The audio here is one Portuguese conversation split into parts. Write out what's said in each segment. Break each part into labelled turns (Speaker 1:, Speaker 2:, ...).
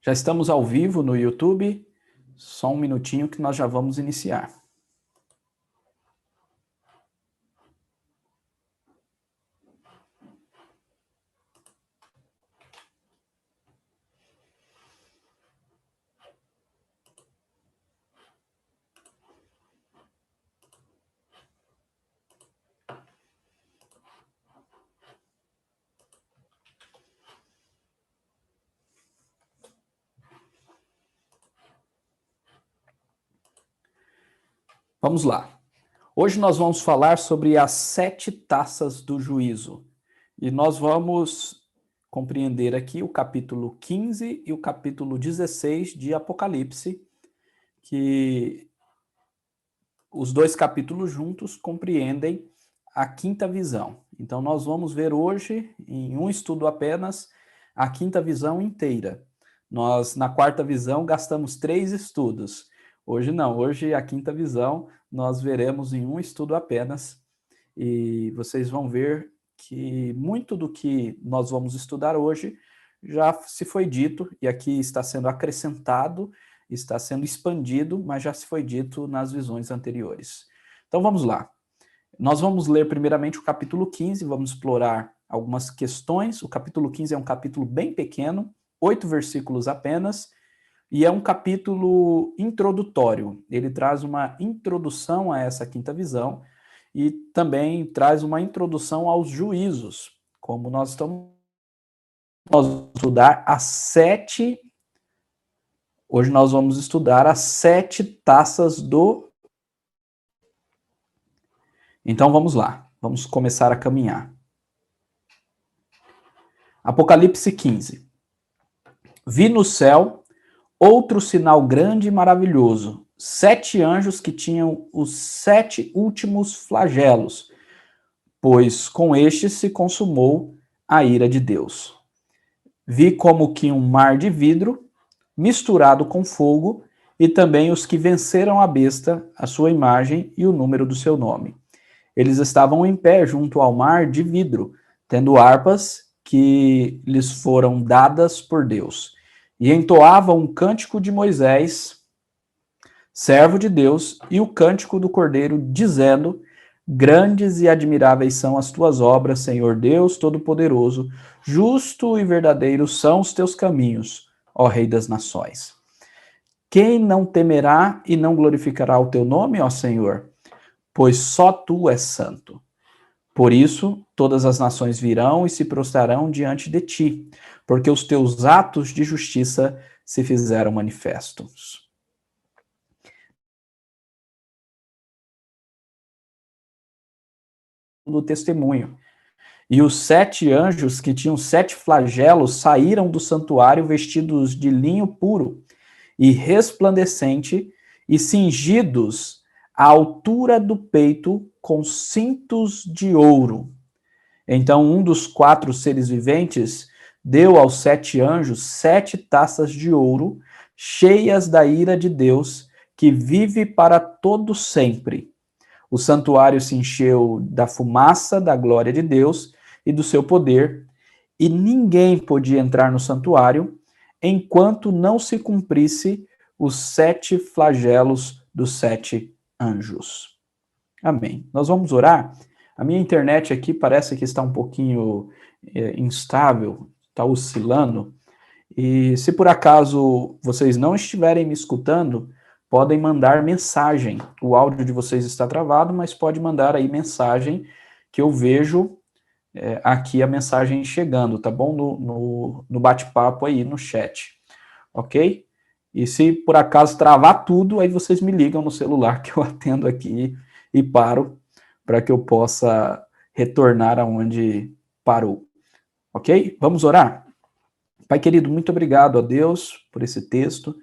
Speaker 1: Já estamos ao vivo no YouTube. Só um minutinho que nós já vamos iniciar. Vamos lá. Hoje nós vamos falar sobre as 7 taças do juízo. E nós vamos compreender aqui o capítulo 15 e o capítulo 16 de Apocalipse, que os dois capítulos juntos compreendem a quinta visão. Então nós vamos ver hoje, em um estudo apenas, a quinta visão inteira. Nós, na quarta visão, gastamos 3 estudos. Hoje não, hoje a quinta visão nós veremos em um estudo apenas, e vocês vão ver que muito do que nós vamos estudar hoje já se foi dito, e aqui está sendo acrescentado, está sendo expandido, mas já se foi dito nas visões anteriores. Então vamos lá. Nós vamos ler primeiramente o capítulo 15, vamos explorar algumas questões. O capítulo 15 é um capítulo bem pequeno, 8 versículos apenas, e é um capítulo introdutório. Ele traz uma introdução a essa quinta visão e também traz uma introdução aos juízos, como nós estamos estudar as 7. Hoje nós vamos estudar as 7 taças do. Então vamos lá, vamos começar a caminhar. Apocalipse 15. Vi no céu outro sinal grande e maravilhoso, 7 anjos que tinham os 7 últimos flagelos, pois com estes se consumou a ira de Deus. Vi como que um mar de vidro misturado com fogo, e também os que venceram a besta, a sua imagem e o número do seu nome. Eles estavam em pé junto ao mar de vidro, tendo harpas que lhes foram dadas por Deus, e entoavam um cântico de Moisés, servo de Deus, e o cântico do Cordeiro, dizendo: grandes e admiráveis são as tuas obras, Senhor Deus Todo-Poderoso, justo e verdadeiro são os teus caminhos, ó Rei das Nações. Quem não temerá e não glorificará o teu nome, ó Senhor? Pois só tu és santo. Por isso, todas as nações virão e se prostrarão diante de ti, porque os teus atos de justiça se fizeram manifestos. Do testemunho. E os 7 anjos que tinham 7 flagelos saíram do santuário vestidos de linho puro e resplandecente e cingidos à altura do peito com cintos de ouro. Então um dos 4 seres viventes deu aos 7 anjos 7 taças de ouro, cheias da ira de Deus, que vive para todo sempre. O santuário se encheu da fumaça da glória de Deus e do seu poder, e ninguém podia entrar no santuário enquanto não se cumprisse os 7 flagelos dos 7 anjos. Amém. Nós vamos orar. A minha internet aqui parece que está um pouquinho instável, está oscilando, e se por acaso vocês não estiverem me escutando, podem mandar mensagem. O áudio de vocês está travado, mas pode mandar aí mensagem, que eu vejo aqui a mensagem chegando, tá bom? No bate-papo aí, no chat, ok? E se por acaso travar tudo, aí vocês me ligam no celular que eu atendo aqui e paro, para que eu possa retornar aonde parou, ok? Vamos orar? Pai querido, muito obrigado a Deus por esse texto.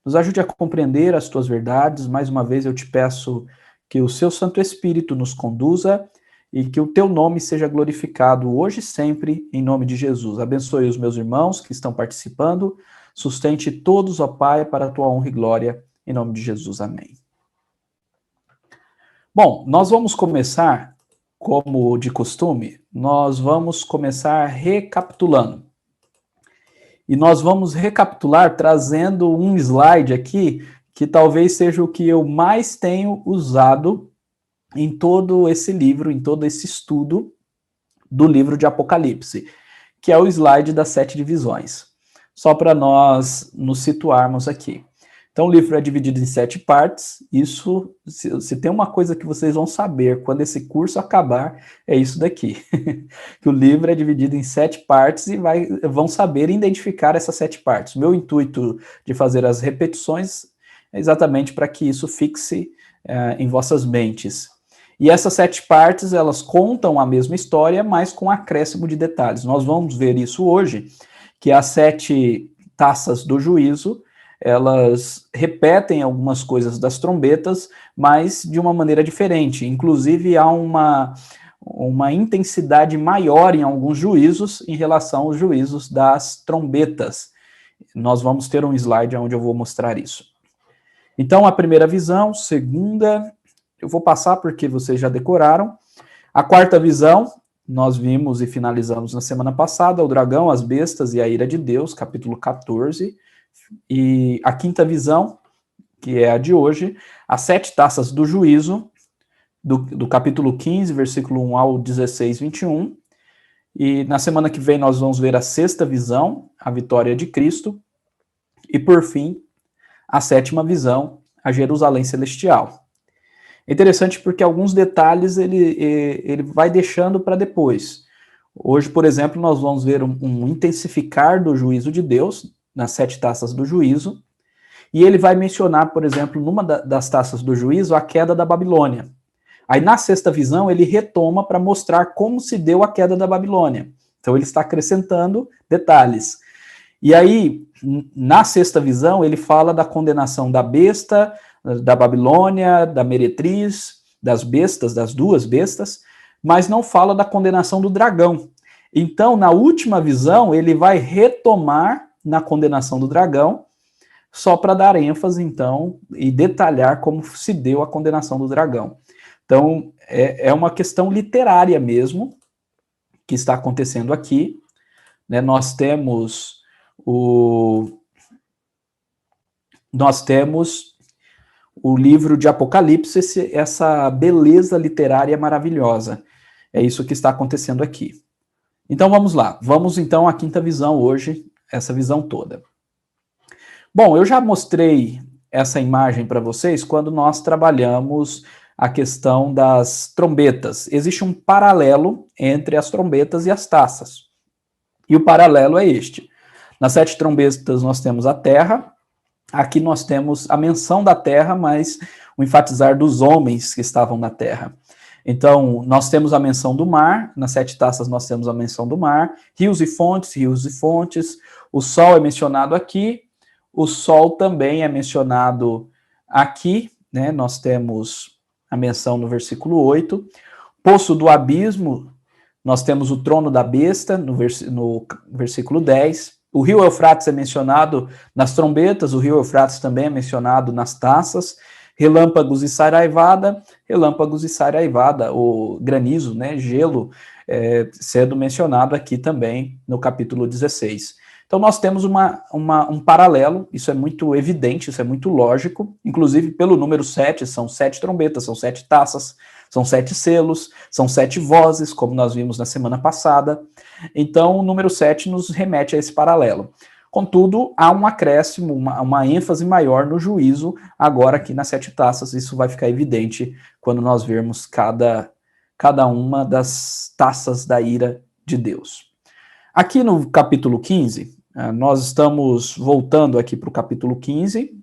Speaker 1: Nos ajude a compreender as tuas verdades. Mais uma vez eu te peço que o seu Santo Espírito nos conduza e que o teu nome seja glorificado hoje e sempre, em nome de Jesus. Abençoe os meus irmãos que estão participando. Sustente todos, ó Pai, para a tua honra e glória, em nome de Jesus. Amém. Bom, nós vamos começar, como de costume, nós vamos começar recapitulando. E nós vamos recapitular trazendo um slide aqui, que talvez seja o que eu mais tenho usado em todo esse livro, em todo esse estudo do livro de Apocalipse, que é o slide das 7 divisões. Só para nós nos situarmos aqui. Então, o livro é dividido em 7 partes. Isso, se tem uma coisa que vocês vão saber quando esse curso acabar, é isso daqui. Que o livro é dividido em 7 partes e vão saber identificar essas 7 partes. O meu intuito de fazer as repetições é exatamente para que isso fixe em vossas mentes. E essas 7 partes, elas contam a mesma história, mas com acréscimo de detalhes. Nós vamos ver isso hoje, que as 7 taças do juízo, elas repetem algumas coisas das trombetas, mas de uma maneira diferente. Inclusive, há uma intensidade maior em alguns juízos em relação aos juízos das trombetas. Nós vamos ter um slide onde eu vou mostrar isso. Então, a primeira visão, segunda, eu vou passar porque vocês já decoraram. A quarta visão, nós vimos e finalizamos na semana passada, o dragão, as bestas e a ira de Deus, capítulo 14. E a quinta visão, que é a de hoje, as 7 taças do juízo, do capítulo 15, versículo 1 ao 16, 21. E na semana que vem nós vamos ver a sexta visão, a vitória de Cristo. E por fim, a sétima visão, a Jerusalém Celestial. É interessante porque alguns detalhes ele vai deixando para depois. Hoje, por exemplo, nós vamos ver um intensificar do juízo de Deus, nas 7 taças do juízo, e ele vai mencionar, por exemplo, numa das taças do juízo, a queda da Babilônia. Aí, na sexta visão, ele retoma para mostrar como se deu a queda da Babilônia. Então, ele está acrescentando detalhes. E aí, na sexta visão, ele fala da condenação da besta, da Babilônia, da meretriz, das bestas, das 2 bestas, mas não fala da condenação do dragão. Então, na última visão, ele vai retomar na condenação do dragão, só para dar ênfase, então, e detalhar como se deu a condenação do dragão. Então, é uma questão literária mesmo, que está acontecendo aqui, né? Nós temos o livro de Apocalipse, essa beleza literária maravilhosa. É isso que está acontecendo aqui. Então, vamos lá. Vamos, então, à quinta visão hoje, essa visão toda. Bom, eu já mostrei essa imagem para vocês quando nós trabalhamos a questão das trombetas. Existe um paralelo entre as trombetas e as taças. E o paralelo é este. Nas 7 trombetas nós temos a terra, aqui nós temos a menção da terra, mas o enfatizar dos homens que estavam na terra. Então, nós temos a menção do mar, nas 7 taças nós temos a menção do mar, rios e fontes, o sol é mencionado aqui, o sol também é mencionado aqui, né? Nós temos a menção no versículo 8, poço do abismo, nós temos o trono da besta, no versículo 10, o rio Eufrates é mencionado nas trombetas, o rio Eufrates também é mencionado nas taças, relâmpagos e saraivada, o granizo, né, gelo, sendo mencionado aqui também no capítulo 16. Então nós temos um paralelo, isso é muito evidente, isso é muito lógico, inclusive pelo número 7, são 7 trombetas, são 7 taças, são 7 selos, são 7 vozes, como nós vimos na semana passada. Então o número 7 nos remete a esse paralelo. Contudo, há um acréscimo, uma ênfase maior no juízo, agora aqui nas 7 taças, isso vai ficar evidente quando nós vermos cada uma das taças da ira de Deus. Aqui no capítulo 15, nós estamos voltando aqui para o capítulo 15,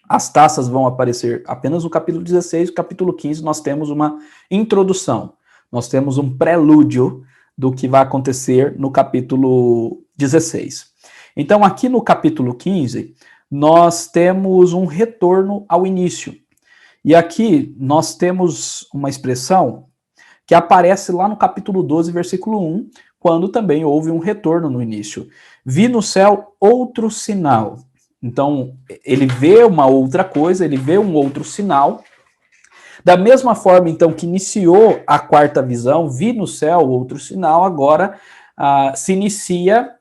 Speaker 1: as taças vão aparecer apenas no capítulo 16, no capítulo 15 nós temos uma introdução, nós temos um prelúdio do que vai acontecer no capítulo 16. Então, aqui no capítulo 15, nós temos um retorno ao início. E aqui nós temos uma expressão que aparece lá no capítulo 12, versículo 1, quando também houve um retorno no início. Vi no céu outro sinal. Então, ele vê uma outra coisa, ele vê um outro sinal. Da mesma forma, então, que iniciou a quarta visão, vi no céu outro sinal, agora se inicia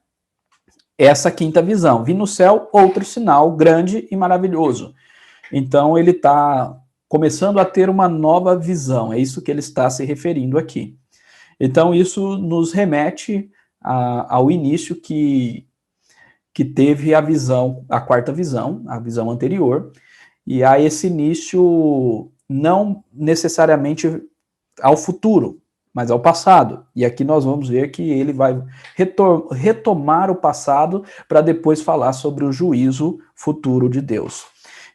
Speaker 1: essa quinta visão. Vi no céu outro sinal grande e maravilhoso. Então ele está começando a ter uma nova visão, é isso que ele está se referindo aqui. Então isso nos remete ao início que teve a visão, a quarta visão, a visão anterior, e a esse início não necessariamente ao futuro, mas ao passado. E aqui nós vamos ver que ele vai retomar o passado para depois falar sobre o juízo futuro de Deus.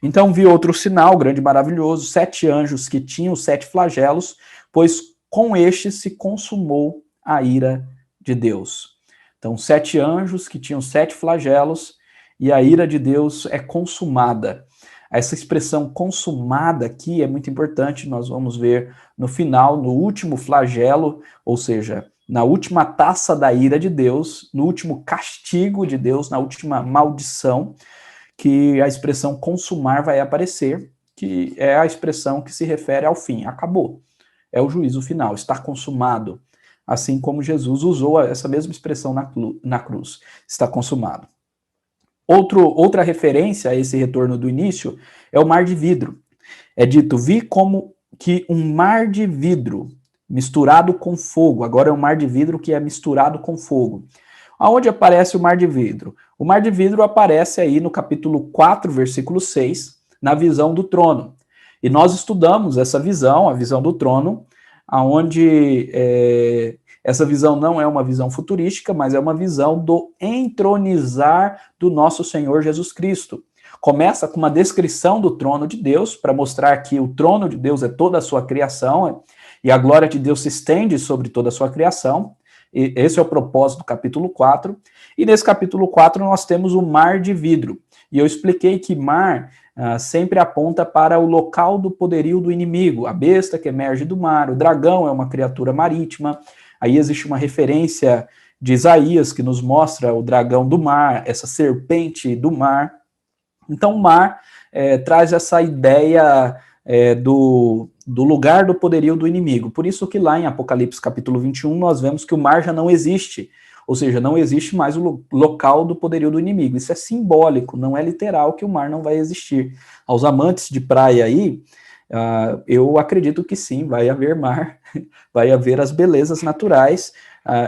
Speaker 1: Então vi outro sinal, grande e maravilhoso, 7 anjos que tinham 7 flagelos, pois com estes se consumou a ira de Deus. Então 7 anjos que tinham 7 flagelos, e a ira de Deus é consumada. Essa expressão consumada aqui é muito importante, nós vamos ver no final, no último flagelo, ou seja, na última taça da ira de Deus, no último castigo de Deus, na última maldição, que a expressão consumar vai aparecer, que é a expressão que se refere ao fim, acabou. É o juízo final, está consumado. Assim como Jesus usou essa mesma expressão na cruz, está consumado. Outra referência a esse retorno do início é o mar de vidro. É dito, vi como que um mar de vidro misturado com fogo. Agora é um mar de vidro que é misturado com fogo. Aonde aparece o mar de vidro? O mar de vidro aparece aí no capítulo 4, versículo 6, na visão do trono. E nós estudamos essa visão, a visão do trono, aonde essa visão não é uma visão futurística, mas é uma visão do entronizar do nosso Senhor Jesus Cristo. Começa com uma descrição do trono de Deus, para mostrar que o trono de Deus é toda a sua criação, e a glória de Deus se estende sobre toda a sua criação. E esse é o propósito do capítulo 4. E nesse capítulo 4 nós temos o mar de vidro. E eu expliquei que mar sempre aponta para o local do poderio do inimigo, a besta que emerge do mar, o dragão é uma criatura marítima. Aí existe uma referência de Isaías que nos mostra o dragão do mar, essa serpente do mar. Então o mar traz essa ideia do lugar do poderio do inimigo. Por isso que lá em Apocalipse capítulo 21 nós vemos que o mar já não existe, ou seja, não existe mais o local do poderio do inimigo. Isso é simbólico, não é literal que o mar não vai existir. Aos amantes de praia aí, eu acredito que sim, vai haver mar, vai haver as belezas naturais,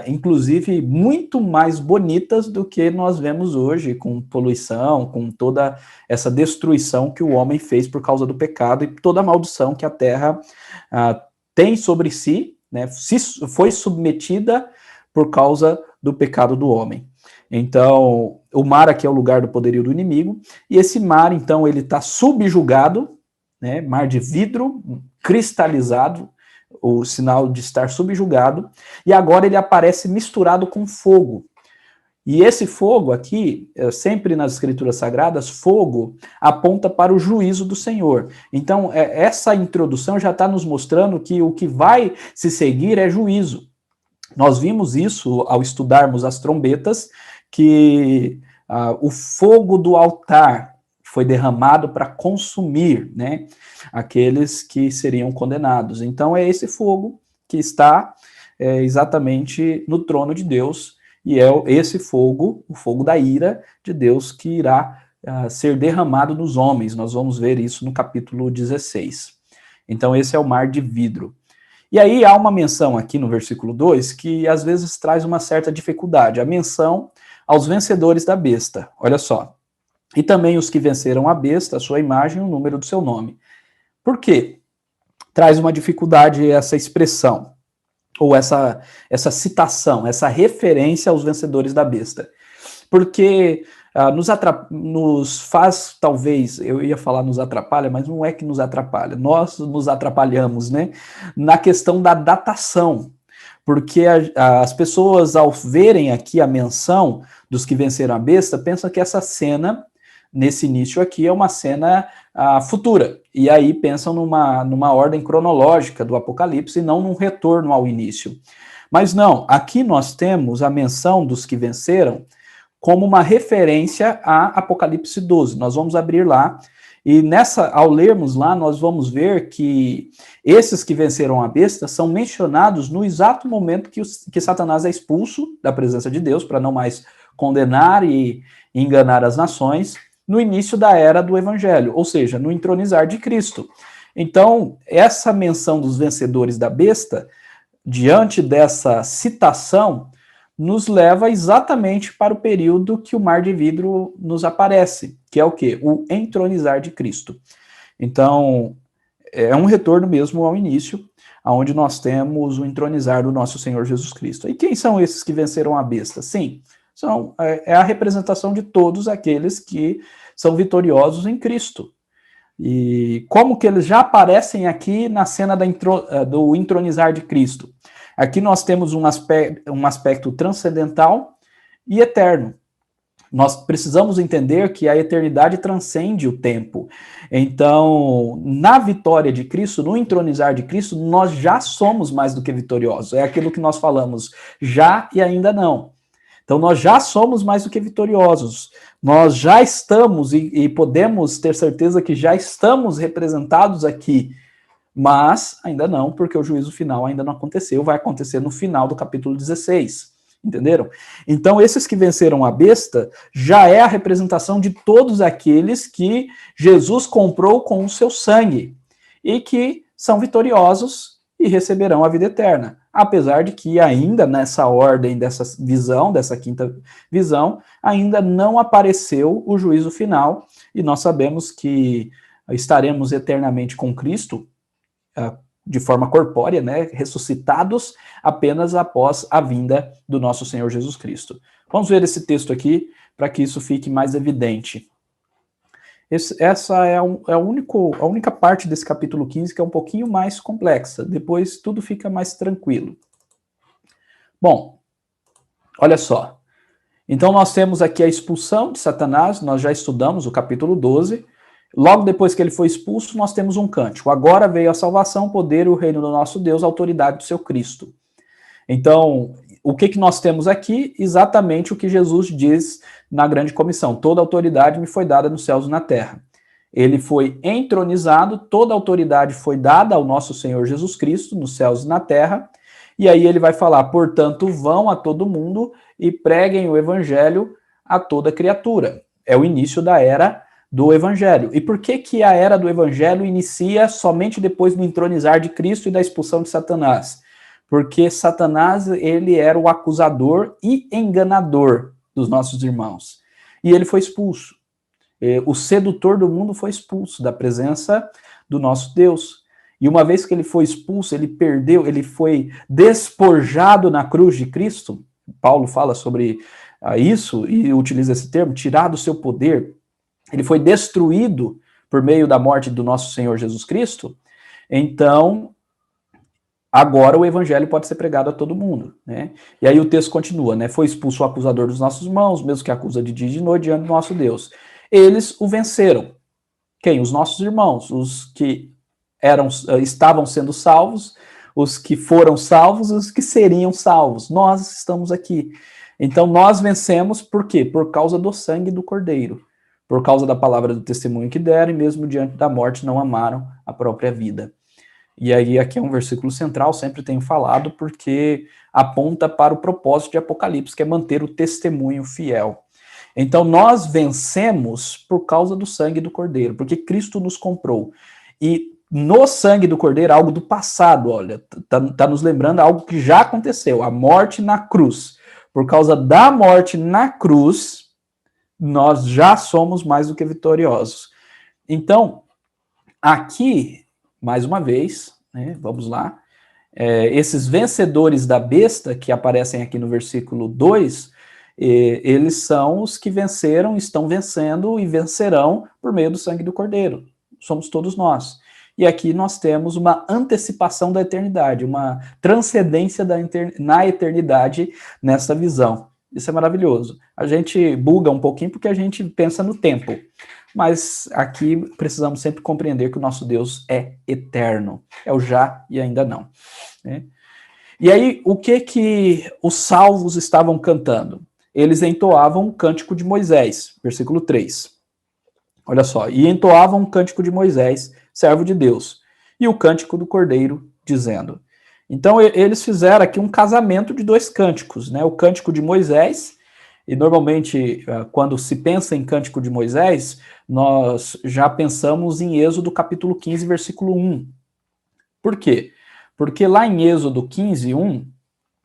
Speaker 1: inclusive muito mais bonitas do que nós vemos hoje, com poluição, com toda essa destruição que o homem fez por causa do pecado e toda a maldição que a terra tem sobre si, né, foi submetida por causa do pecado do homem. Então, o mar aqui é o lugar do poderio do inimigo, e esse mar, então, ele está subjugado, né, mar de vidro, cristalizado, o sinal de estar subjugado, e agora ele aparece misturado com fogo. E esse fogo aqui, sempre nas escrituras sagradas, fogo aponta para o juízo do Senhor. Então, essa introdução já está nos mostrando que o que vai se seguir é juízo. Nós vimos isso ao estudarmos as trombetas, que o fogo do altar foi derramado para consumir, né, aqueles que seriam condenados. Então é esse fogo que está exatamente no trono de Deus, e é esse fogo, o fogo da ira de Deus, que irá ser derramado nos homens. Nós vamos ver isso no capítulo 16. Então esse é o mar de vidro. E aí há uma menção aqui no versículo 2 que às vezes traz uma certa dificuldade, a menção aos vencedores da besta. Olha só. E também os que venceram a besta, a sua imagem e o número do seu nome. Por quê? Traz uma dificuldade essa expressão, ou essa citação, essa referência aos vencedores da besta. Porque nos faz, talvez, eu ia falar nos atrapalha, mas não é que nos atrapalha, nós nos atrapalhamos, né? Na questão da datação. Porque as pessoas, ao verem aqui a menção dos que venceram a besta, pensam que essa cena, nesse início aqui, é uma cena futura. E aí pensam numa ordem cronológica do Apocalipse e não num retorno ao início. Mas não, aqui nós temos a menção dos que venceram como uma referência a Apocalipse 12. Nós vamos abrir lá, e ao lermos lá, nós vamos ver que esses que venceram a besta são mencionados no exato momento que Satanás é expulso da presença de Deus, para não mais condenar e enganar as nações no início da era do Evangelho, ou seja, no entronizar de Cristo. Então, essa menção dos vencedores da besta, diante dessa citação, nos leva exatamente para o período que o mar de vidro nos aparece, que é o quê? O entronizar de Cristo. Então, é um retorno mesmo ao início, onde nós temos o entronizar do nosso Senhor Jesus Cristo. E quem são esses que venceram a besta? Sim, é a representação de todos aqueles que são vitoriosos em Cristo. E como que eles já aparecem aqui na cena do entronizar de Cristo? Aqui nós temos um aspecto transcendental e eterno. Nós precisamos entender que a eternidade transcende o tempo. Então, na vitória de Cristo, no entronizar de Cristo, nós já somos mais do que vitoriosos. É aquilo que nós falamos, já e ainda não. Então, nós já somos mais do que vitoriosos. Nós já estamos e podemos ter certeza que já estamos representados aqui, mas ainda não, porque o juízo final ainda não aconteceu, vai acontecer no final do capítulo 16. Entenderam? Então, esses que venceram a besta já é a representação de todos aqueles que Jesus comprou com o seu sangue e que são vitoriosos e receberão a vida eterna. Apesar de que ainda nessa ordem, dessa visão, dessa quinta visão, ainda não apareceu o juízo final e nós sabemos que estaremos eternamente com Cristo, de forma corpórea, né, ressuscitados apenas após a vinda do nosso Senhor Jesus Cristo. Vamos ver esse texto aqui para que isso fique mais evidente. Essa é a única parte desse capítulo 15 que é um pouquinho mais complexa. Depois tudo fica mais tranquilo. Bom, olha só. Então nós temos aqui a expulsão de Satanás, nós já estudamos o capítulo 12. Logo depois que ele foi expulso, nós temos um cântico. Agora veio a salvação, o poder e o reino do nosso Deus, a autoridade do seu Cristo. Então, o que nós temos aqui? Exatamente o que Jesus diz na grande comissão. Toda autoridade me foi dada nos céus e na terra. Ele foi entronizado, toda autoridade foi dada ao nosso Senhor Jesus Cristo, nos céus e na terra. E aí ele vai falar, portanto, vão a todo mundo e preguem o evangelho a toda criatura. É o início da era do Evangelho. E por que a era do Evangelho inicia somente depois do entronizar de Cristo e da expulsão de Satanás? Porque Satanás, ele era o acusador e enganador dos nossos irmãos. E ele foi expulso. O sedutor do mundo foi expulso da presença do nosso Deus. E uma vez que ele foi expulso, ele foi despojado na cruz de Cristo. Paulo fala sobre isso e utiliza esse termo, tirado o seu poder. Ele foi destruído por meio da morte do nosso Senhor Jesus Cristo, então, agora o evangelho pode ser pregado a todo mundo, né? E aí o texto continua, né? Foi expulso o acusador dos nossos irmãos, mesmo que acusa de dia e de noite diante do nosso Deus. Eles o venceram. Quem? Os nossos irmãos, os que estavam sendo salvos, os que foram salvos, os que seriam salvos. Nós estamos aqui. Então, nós vencemos por quê? Por causa do sangue do Cordeiro. Por causa da palavra do testemunho que deram, e mesmo diante da morte não amaram a própria vida. E aí aqui é um versículo central, sempre tenho falado, porque aponta para o propósito de Apocalipse, que é manter o testemunho fiel. Então nós vencemos por causa do sangue do Cordeiro, porque Cristo nos comprou. E no sangue do Cordeiro, algo do passado, olha, tá nos lembrando algo que já aconteceu, a morte na cruz. Por causa da morte na cruz, nós já somos mais do que vitoriosos. Então, aqui, mais uma vez, né, vamos lá, esses vencedores da besta, que aparecem aqui no versículo 2, eles são os que venceram, estão vencendo e vencerão por meio do sangue do Cordeiro. Somos todos nós. E aqui nós temos uma antecipação da eternidade, uma transcendência na eternidade nessa visão. Isso é maravilhoso. A gente buga um pouquinho porque a gente pensa no tempo. Mas aqui precisamos sempre compreender que o nosso Deus é eterno. É o já e ainda não. Né? E aí, o que os salvos estavam cantando? Eles entoavam o cântico de Moisés, versículo 3. Olha só. E entoavam o cântico de Moisés, servo de Deus, e o cântico do Cordeiro, dizendo... Então, eles fizeram aqui um casamento de dois cânticos, né? O cântico de Moisés E normalmente, quando se pensa em Cântico de Moisés, nós já pensamos em Êxodo capítulo 15, versículo 1. Por quê? Porque lá em Êxodo 15, 1,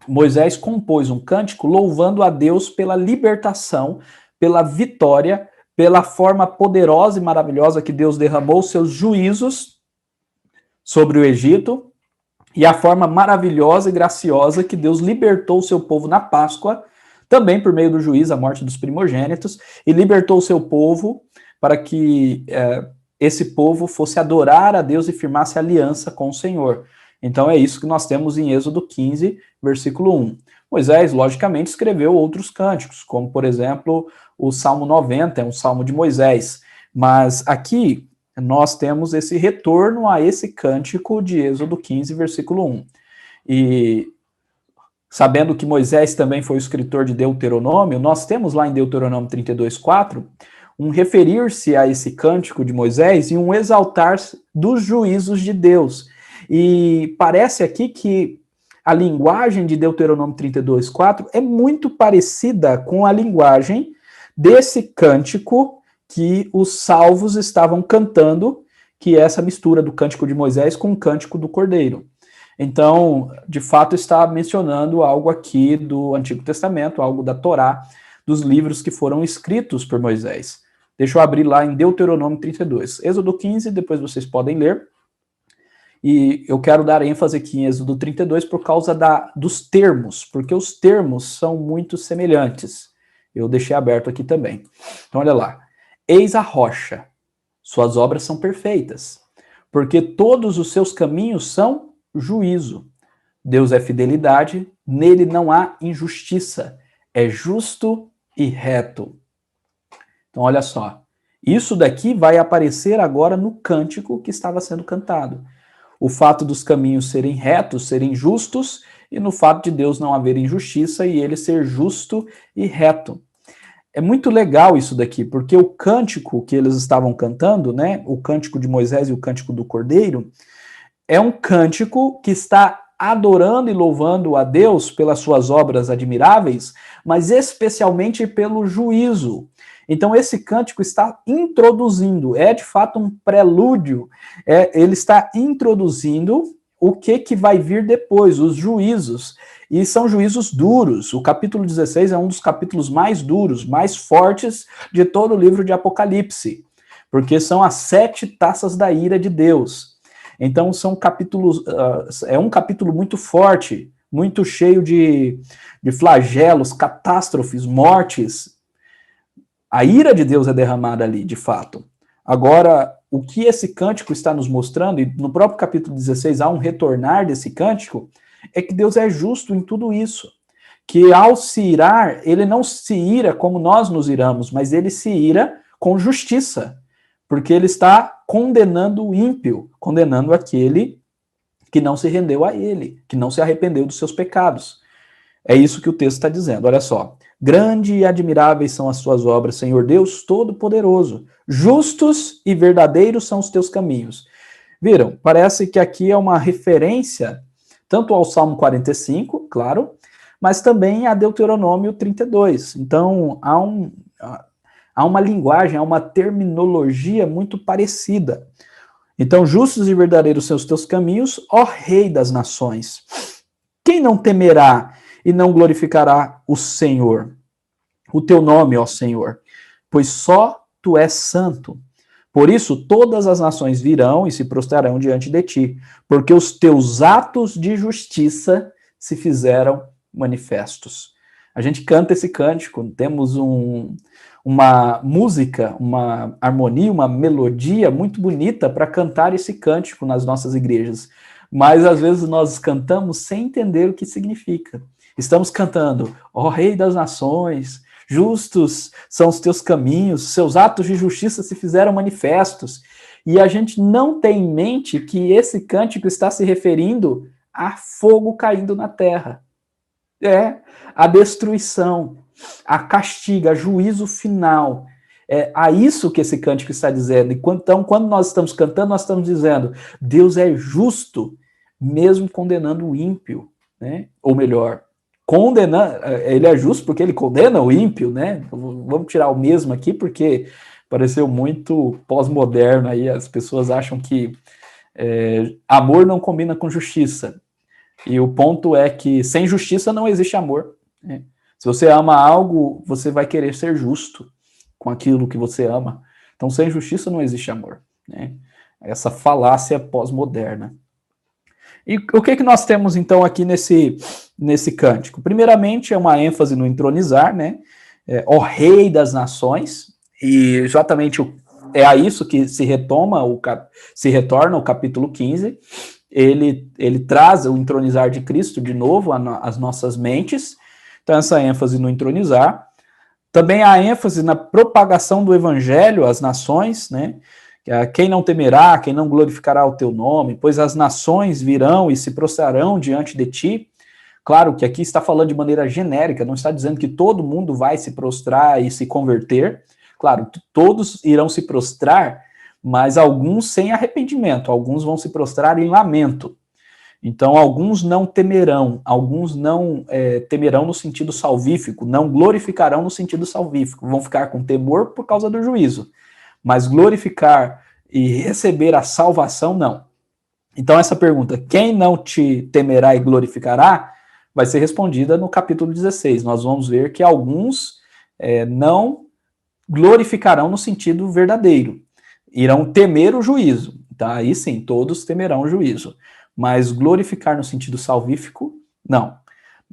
Speaker 1: Moisés compôs um cântico louvando a Deus pela libertação, pela vitória, pela forma poderosa e maravilhosa que Deus derramou seus juízos sobre o Egito e a forma maravilhosa e graciosa que Deus libertou o seu povo na Páscoa, também por meio do juízo, a morte dos primogênitos, e libertou o seu povo para que esse povo fosse adorar a Deus e firmasse aliança com o Senhor. Então é isso que nós temos em Êxodo 15, versículo 1. Moisés, logicamente, escreveu outros cânticos, como, por exemplo, o Salmo 90, é um salmo de Moisés. Mas aqui nós temos esse retorno a esse cântico de Êxodo 15, versículo 1. E sabendo que Moisés também foi o escritor de Deuteronômio, nós temos lá em Deuteronômio 32, 4, um referir-se a esse cântico de Moisés e um exaltar dos juízos de Deus. E parece aqui que a linguagem de Deuteronômio 32, 4 é muito parecida com a linguagem desse cântico que os salvos estavam cantando, que é essa mistura do cântico de Moisés com o cântico do Cordeiro. Então, de fato, está mencionando algo aqui do Antigo Testamento, algo da Torá, dos livros que foram escritos por Moisés. Deixa eu abrir lá em Deuteronômio 32. Êxodo 15, depois vocês podem ler. E eu quero dar ênfase aqui em Êxodo 32 por causa dos termos, porque os termos são muito semelhantes. Eu deixei aberto aqui também. Então, olha lá. Eis a rocha, suas obras são perfeitas, porque todos os seus caminhos são juízo. Deus é fidelidade, nele não há injustiça, é justo e reto. Então, olha só, isso daqui vai aparecer agora no cântico que estava sendo cantado. O fato dos caminhos serem retos, serem justos, e no fato de Deus não haver injustiça e ele ser justo e reto. É muito legal isso daqui, porque o cântico que eles estavam cantando, né, o cântico de Moisés e o cântico do Cordeiro, é um cântico que está adorando e louvando a Deus pelas suas obras admiráveis, mas especialmente pelo juízo. Então esse cântico está introduzindo, é de fato um prelúdio, ele está introduzindo o que vai vir depois, os juízos. E são juízos duros. O capítulo 16 é um dos capítulos mais duros, mais fortes de todo o livro de Apocalipse, porque são as 7 taças da ira de Deus. Então são capítulos, é um capítulo muito forte, muito cheio de flagelos, catástrofes, mortes. A ira de Deus é derramada ali, de fato. Agora, o que esse cântico está nos mostrando, e no próprio capítulo 16 há um retornar desse cântico, é que Deus é justo em tudo isso. Que ao se irar, ele não se ira como nós nos iramos, mas ele se ira com justiça. Porque ele está condenando o ímpio, condenando aquele que não se rendeu a ele, que não se arrependeu dos seus pecados. É isso que o texto está dizendo, olha só. Grande e admiráveis são as suas obras, Senhor Deus Todo-Poderoso. Justos e verdadeiros são os teus caminhos. Viram? Parece que aqui é uma referência tanto ao Salmo 45, claro, mas também a Deuteronômio 32. Então, há uma linguagem, há uma terminologia muito parecida. Então, justos e verdadeiros são os teus caminhos, ó Rei das nações. Quem não temerá e não glorificará o Senhor? O teu nome, ó Senhor, pois só tu és santo. Por isso, todas as nações virão e se prostrarão diante de ti, porque os teus atos de justiça se fizeram manifestos. A gente canta esse cântico, temos uma música, uma harmonia, uma melodia muito bonita para cantar esse cântico nas nossas igrejas. Mas, às vezes, nós cantamos sem entender o que significa. Estamos cantando, ó Rei das Nações, justos são os teus caminhos, seus atos de justiça se fizeram manifestos. E a gente não tem em mente que esse cântico está se referindo a fogo caindo na terra. A destruição, a castigo, a juízo final. É a isso que esse cântico está dizendo. Então, quando nós estamos cantando, nós estamos dizendo, Deus é justo, mesmo condenando o ímpio, né? Ou melhor, condena, ele é justo porque ele condena o ímpio, né? Vamos tirar o mesmo aqui, porque pareceu muito pós-moderno aí, as pessoas acham que amor não combina com justiça. E o ponto é que sem justiça não existe amor, né? Se você ama algo, você vai querer ser justo com aquilo que você ama. Então, sem justiça não existe amor, né? Essa falácia pós-moderna. E o que nós temos, então, aqui nesse cântico? Primeiramente, é uma ênfase no entronizar, né? Ó Rei das Nações, e exatamente é a isso que se retorna o capítulo 15. Ele traz o entronizar de Cristo de novo às nossas mentes. Então, essa ênfase no entronizar. Também há ênfase na propagação do evangelho às nações, né? Quem não temerá, quem não glorificará o teu nome, pois as nações virão e se prostrarão diante de ti. Claro que aqui está falando de maneira genérica, não está dizendo que todo mundo vai se prostrar e se converter. Claro, todos irão se prostrar, mas alguns sem arrependimento, alguns vão se prostrar em lamento. Então, alguns não temerão, alguns não temerão no sentido salvífico, não glorificarão no sentido salvífico, vão ficar com temor por causa do juízo, mas glorificar e receber a salvação, não. Então, essa pergunta, quem não te temerá e glorificará, vai ser respondida no capítulo 16. Nós vamos ver que alguns não glorificarão no sentido verdadeiro, irão temer o juízo, tá? Aí sim, todos temerão o juízo. Mas glorificar no sentido salvífico, não.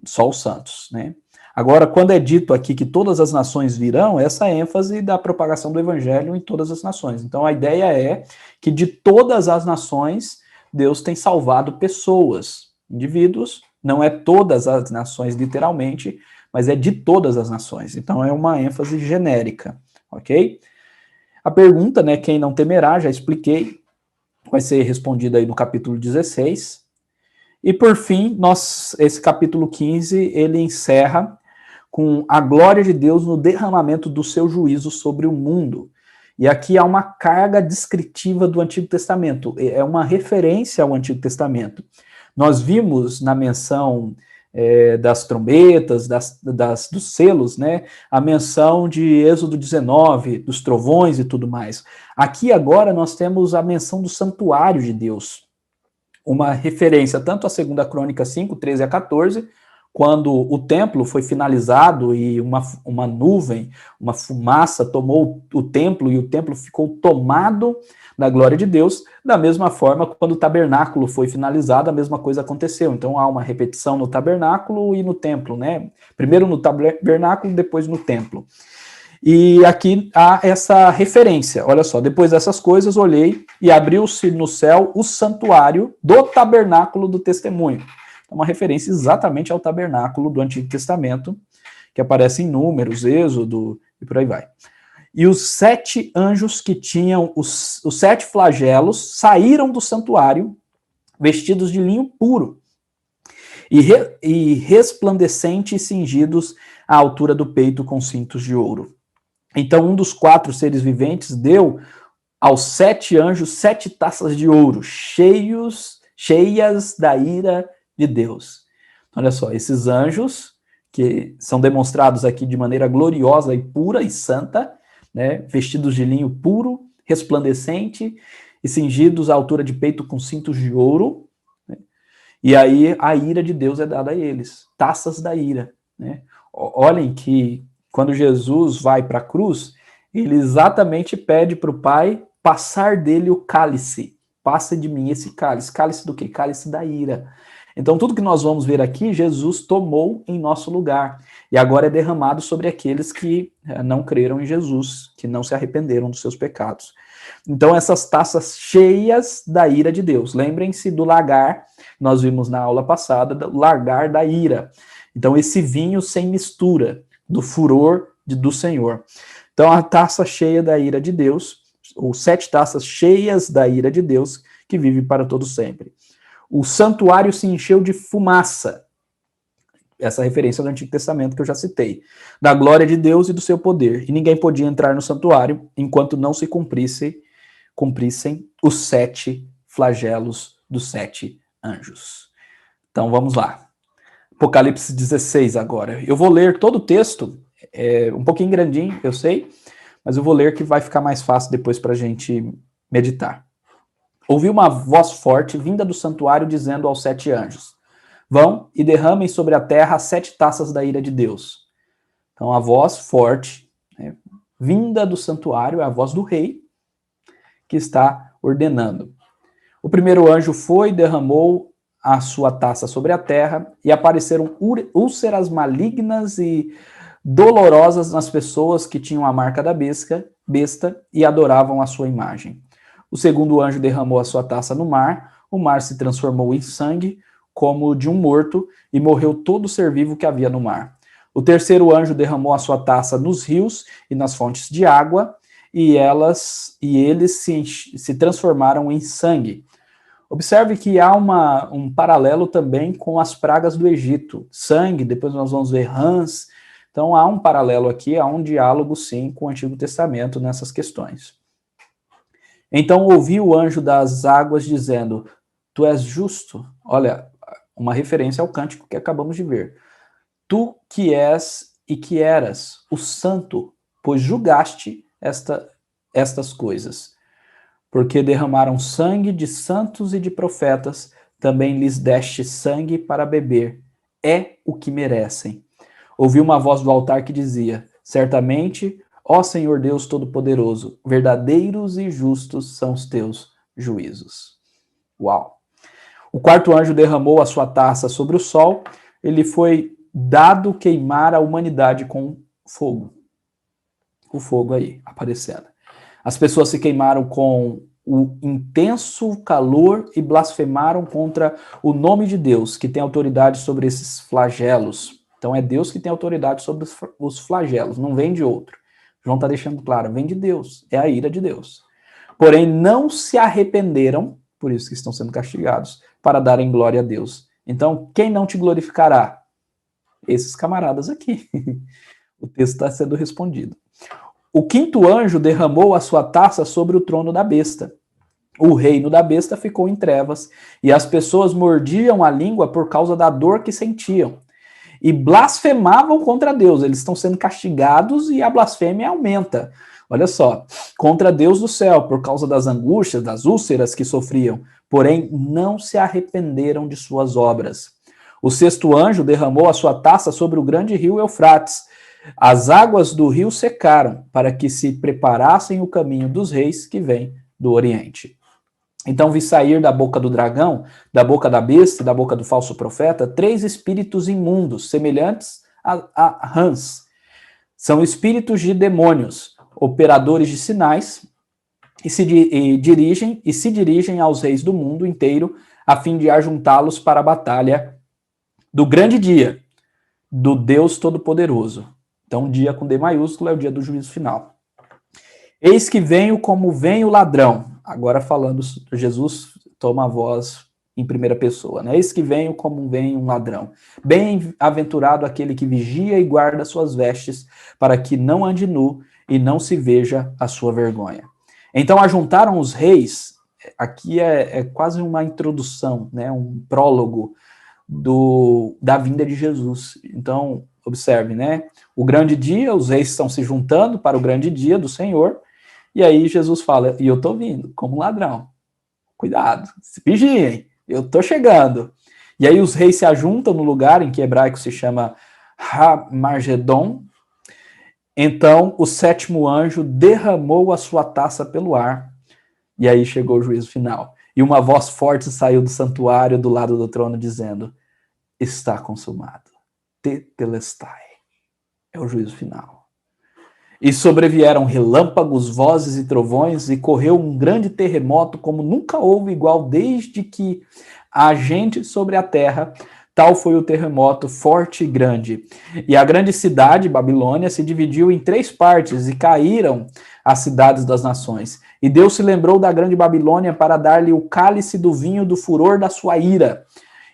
Speaker 1: Só os santos, né? Agora, quando é dito aqui que todas as nações virão, essa ênfase da propagação do evangelho em todas as nações. Então, a ideia é que de todas as nações, Deus tem salvado pessoas, indivíduos, não é todas as nações literalmente, mas é de todas as nações. Então, é uma ênfase genérica, ok? A pergunta, né, quem não temerá, já expliquei, vai ser respondida aí no capítulo 16. E por fim, esse capítulo 15, ele encerra com a glória de Deus no derramamento do seu juízo sobre o mundo. E aqui há uma carga descritiva do Antigo Testamento, é uma referência ao Antigo Testamento. Nós vimos na menção das trombetas, dos selos, né, a menção de Êxodo 19, dos trovões e tudo mais. Aqui agora nós temos a menção do santuário de Deus, uma referência tanto a 2 Crônicas 5, 13 a 14, quando o templo foi finalizado e uma nuvem, uma fumaça tomou o templo e o templo ficou tomado da glória de Deus. Da mesma forma, quando o tabernáculo foi finalizado, a mesma coisa aconteceu. Então há uma repetição no tabernáculo e no templo, né? Primeiro no tabernáculo, depois no templo. E aqui há essa referência. Olha só, depois dessas coisas, olhei e abriu-se no céu o santuário do tabernáculo do testemunho. É uma referência exatamente ao tabernáculo do Antigo Testamento, que aparece em Números, Êxodo e por aí vai. E os 7 anjos que tinham os 7 flagelos saíram do santuário vestidos de linho puro e resplandecentes e cingidos à altura do peito com cintos de ouro. Então um dos 4 seres viventes deu aos 7 anjos 7 taças de ouro, cheias da ira de Deus. Olha só, esses anjos, que são demonstrados aqui de maneira gloriosa e pura e santa, né, vestidos de linho puro, resplandecente e cingidos à altura de peito com cintos de ouro, né, e aí a ira de Deus é dada a eles, taças da ira, né. Olhem que quando Jesus vai para a cruz, ele exatamente pede para o Pai passar dele o cálice, passe de mim esse cálice. Cálice do quê? Cálice da ira. Então, tudo que nós vamos ver aqui, Jesus tomou em nosso lugar. E agora é derramado sobre aqueles que não creram em Jesus, que não se arrependeram dos seus pecados. Então, essas taças cheias da ira de Deus. Lembrem-se do lagar, nós vimos na aula passada, do lagar da ira. Então, esse vinho sem mistura, do furor do Senhor. Então, a taça cheia da ira de Deus, ou 7 taças cheias da ira de Deus, que vive para todo sempre. O santuário se encheu de fumaça. Essa referência do Antigo Testamento que eu já citei. Da glória de Deus e do seu poder. E ninguém podia entrar no santuário enquanto não se cumprissem os 7 flagelos dos 7 anjos. Então vamos lá. Apocalipse 16 agora. Eu vou ler todo o texto, um pouquinho grandinho, eu sei, mas eu vou ler que vai ficar mais fácil depois para a gente meditar. Ouvi uma voz forte vinda do santuário dizendo aos 7 anjos: vão e derramem sobre a terra as 7 taças da ira de Deus. Então a voz forte, né, vinda do santuário, é a voz do rei que está ordenando. O primeiro anjo foi e derramou a sua taça sobre a terra, e apareceram úlceras malignas e dolorosas nas pessoas que tinham a marca da besta e adoravam a sua imagem. O segundo anjo derramou a sua taça no mar, o mar se transformou em sangue, como de um morto, e morreu todo ser vivo que havia no mar. O terceiro anjo derramou a sua taça nos rios e nas fontes de água, e eles se transformaram em sangue. Observe que há um paralelo também com as pragas do Egito. Sangue, depois nós vamos ver rãs. Então há um paralelo aqui, há um diálogo sim com o Antigo Testamento nessas questões. Então ouvi o anjo das águas dizendo: tu és justo. Olha, uma referência ao cântico que acabamos de ver. Tu que és e que eras o santo, pois julgaste estas coisas. Porque derramaram sangue de santos e de profetas, também lhes deste sangue para beber. É o que merecem. Ouvi uma voz do altar que dizia: certamente, ó Senhor Deus Todo-Poderoso, verdadeiros e justos são os teus juízos. Uau! O quarto anjo derramou a sua taça sobre o sol, ele foi dado queimar a humanidade com fogo. O fogo aí, aparecendo. As pessoas se queimaram com o intenso calor e blasfemaram contra o nome de Deus, que tem autoridade sobre esses flagelos. Então é Deus que tem autoridade sobre os flagelos, não vem de outro. João está deixando claro, vem de Deus, é a ira de Deus. Porém, não se arrependeram, por isso que estão sendo castigados, para darem glória a Deus. Então, quem não te glorificará? Esses camaradas aqui. O texto está sendo respondido. O quinto anjo derramou a sua taça sobre o trono da besta. O reino da besta ficou em trevas, e as pessoas mordiam a língua por causa da dor que sentiam. E blasfemavam contra Deus. Eles estão sendo castigados e a blasfêmia aumenta. Olha só, contra Deus do céu, por causa das angústias, das úlceras que sofriam. Porém, não se arrependeram de suas obras. O sexto anjo derramou a sua taça sobre o grande rio Eufrates. As águas do rio secaram, para que se preparassem o caminho dos reis que vêm do Oriente. Então vi sair da boca do dragão, da boca da besta e da boca do falso profeta 3 espíritos imundos, semelhantes a rãs. São espíritos de demônios, operadores de sinais, e se dirigem aos reis do mundo inteiro, a fim de ajuntá-los para a batalha do grande dia, do Deus Todo-Poderoso. Então, dia com D maiúsculo é o dia do juízo final. Eis que venho como vem o ladrão. Agora falando, Jesus toma a voz em primeira pessoa, né? Eis que venho como vem um ladrão. Bem-aventurado aquele que vigia e guarda suas vestes, para que não ande nu e não se veja a sua vergonha. Então ajuntaram os reis, aqui é quase uma introdução, né? Um prólogo da vinda de Jesus. Então, observe, né? O grande dia, os reis estão se juntando para o grande dia do Senhor, e aí Jesus fala, e eu tô vindo, como um ladrão. Cuidado, se vigiem, eu tô chegando. E aí os reis se ajuntam no lugar em que em hebraico se chama Hamargedon. Então o sétimo anjo derramou a sua taça pelo ar, e aí chegou o juízo final. E uma voz forte saiu do santuário do lado do trono, dizendo, está consumado. Tetelestai. É o juízo final. E sobrevieram relâmpagos, vozes e trovões, e correu um grande terremoto, como nunca houve igual desde que há gente sobre a terra. Tal foi o terremoto, forte e grande. E a grande cidade, Babilônia, se dividiu em 3 partes, e caíram as cidades das nações. E Deus se lembrou da grande Babilônia para dar-lhe o cálice do vinho do furor da sua ira.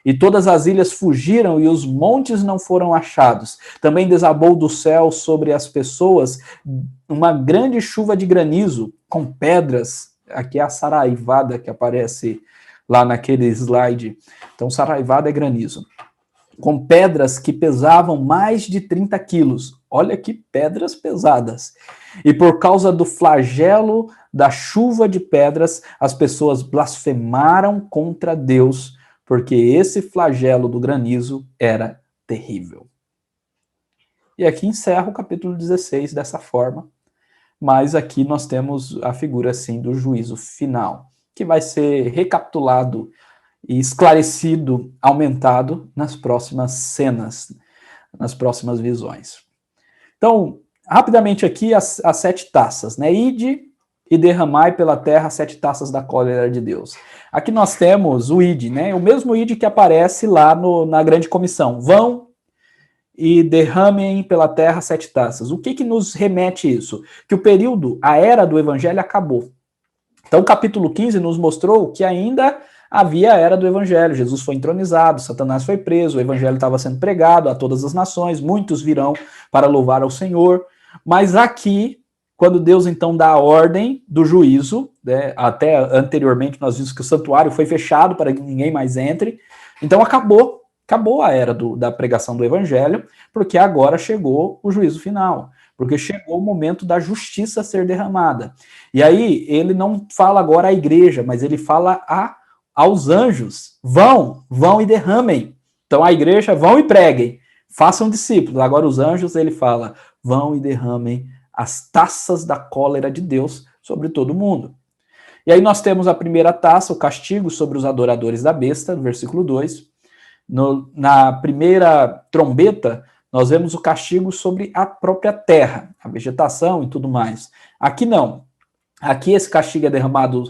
Speaker 1: E todas as ilhas fugiram, e os montes não foram achados. Também desabou do céu sobre as pessoas uma grande chuva de granizo, com pedras. Aqui é a saraivada que aparece lá naquele slide. Então, saraivada é granizo. com pedras que pesavam mais de 30 quilos. Olha que pedras pesadas. E por causa do flagelo da chuva de pedras, as pessoas blasfemaram contra Deus, porque esse flagelo do granizo era terrível. E aqui encerra o capítulo 16 dessa forma, mas aqui nós temos a figura, assim, do juízo final, que vai ser recapitulado e esclarecido, aumentado nas próximas cenas, nas próximas visões. Então, rapidamente aqui, as 7 taças, né? Ide e derramai pela terra 7 taças da cólera de Deus. Aqui nós temos o ide, né? O mesmo ide que aparece lá na grande comissão. Vão e derramem pela terra 7 taças. O que nos remete isso? Que o período, a era do evangelho acabou. Então, o capítulo 15 nos mostrou que ainda havia a era do evangelho. Jesus foi entronizado, Satanás foi preso, o evangelho estava sendo pregado a todas as nações, muitos virão para louvar ao Senhor. Mas aqui, quando Deus então dá a ordem do juízo, né, até anteriormente nós vimos que o santuário foi fechado para que ninguém mais entre, então acabou a era da pregação do evangelho, porque agora chegou o juízo final, porque chegou o momento da justiça ser derramada. E aí ele não fala agora à igreja, mas ele fala aos anjos: vão e derramem. Então a igreja, vão e preguem, façam discípulos. Agora os anjos, ele fala: vão e derramem as taças da cólera de Deus sobre todo mundo. E aí nós temos a primeira taça, o castigo sobre os adoradores da besta, no versículo 2. Na primeira trombeta, nós vemos o castigo sobre a própria terra, a vegetação e tudo mais. Aqui não. Aqui esse castigo é derramado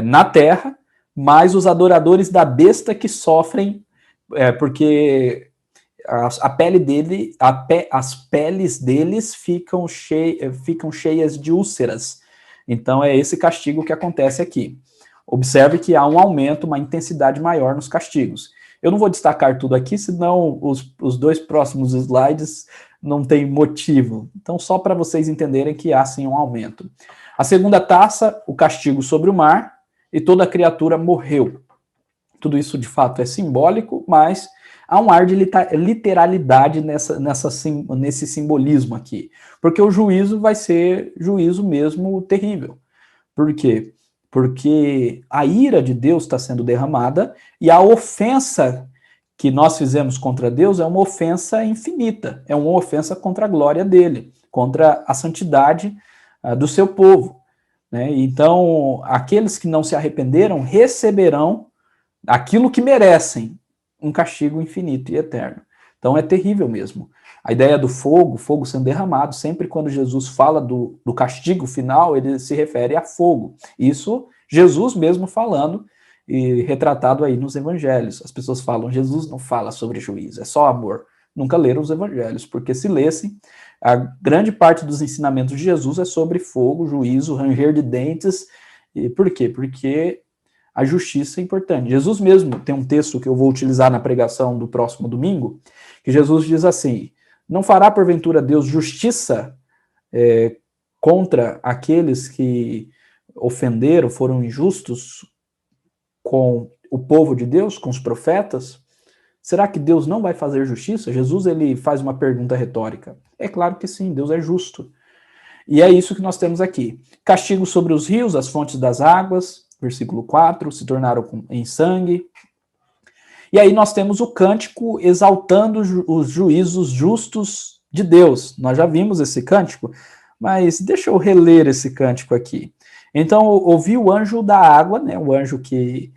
Speaker 1: na terra, mas os adoradores da besta que sofrem, porque a pele dele, as peles deles ficam cheias de úlceras. Então é esse castigo que acontece aqui. Observe que há um aumento, uma intensidade maior nos castigos. Eu não vou destacar tudo aqui, senão os 2 próximos slides não tem motivo. Então, só para vocês entenderem que há sim um aumento. A segunda taça, o castigo sobre o mar, e toda criatura morreu. Tudo isso, de fato, é simbólico, mas há um ar de literalidade nesse simbolismo aqui. Porque o juízo vai ser juízo mesmo terrível. Por quê? Porque a ira de Deus está sendo derramada e a ofensa que nós fizemos contra Deus é uma ofensa infinita, é uma ofensa contra a glória dele, contra a santidade do seu povo. Né? Então, aqueles que não se arrependeram receberão aquilo que merecem, um castigo infinito e eterno. Então é terrível mesmo. A ideia do fogo sendo derramado, sempre quando Jesus fala do castigo final, ele se refere a fogo. Isso Jesus mesmo falando e retratado aí nos evangelhos. As pessoas falam, Jesus não fala sobre juízo, é só amor. Nunca leram os evangelhos, porque se lessem, a grande parte dos ensinamentos de Jesus é sobre fogo, juízo, ranger de dentes. E por quê? Porque a justiça é importante. Jesus mesmo tem um texto que eu vou utilizar na pregação do próximo domingo, que Jesus diz assim: não fará porventura Deus justiça contra aqueles que ofenderam, foram injustos com o povo de Deus, com os profetas? Será que Deus não vai fazer justiça? Jesus, ele faz uma pergunta retórica. É claro que sim, Deus é justo. E é isso que nós temos aqui. Castigo sobre os rios, as fontes das águas, versículo 4, se tornaram em sangue. E aí nós temos o cântico exaltando os juízos justos de Deus. Nós já vimos esse cântico, mas deixa eu reler esse cântico aqui. Então, ouvi o anjo da água, né, o anjo que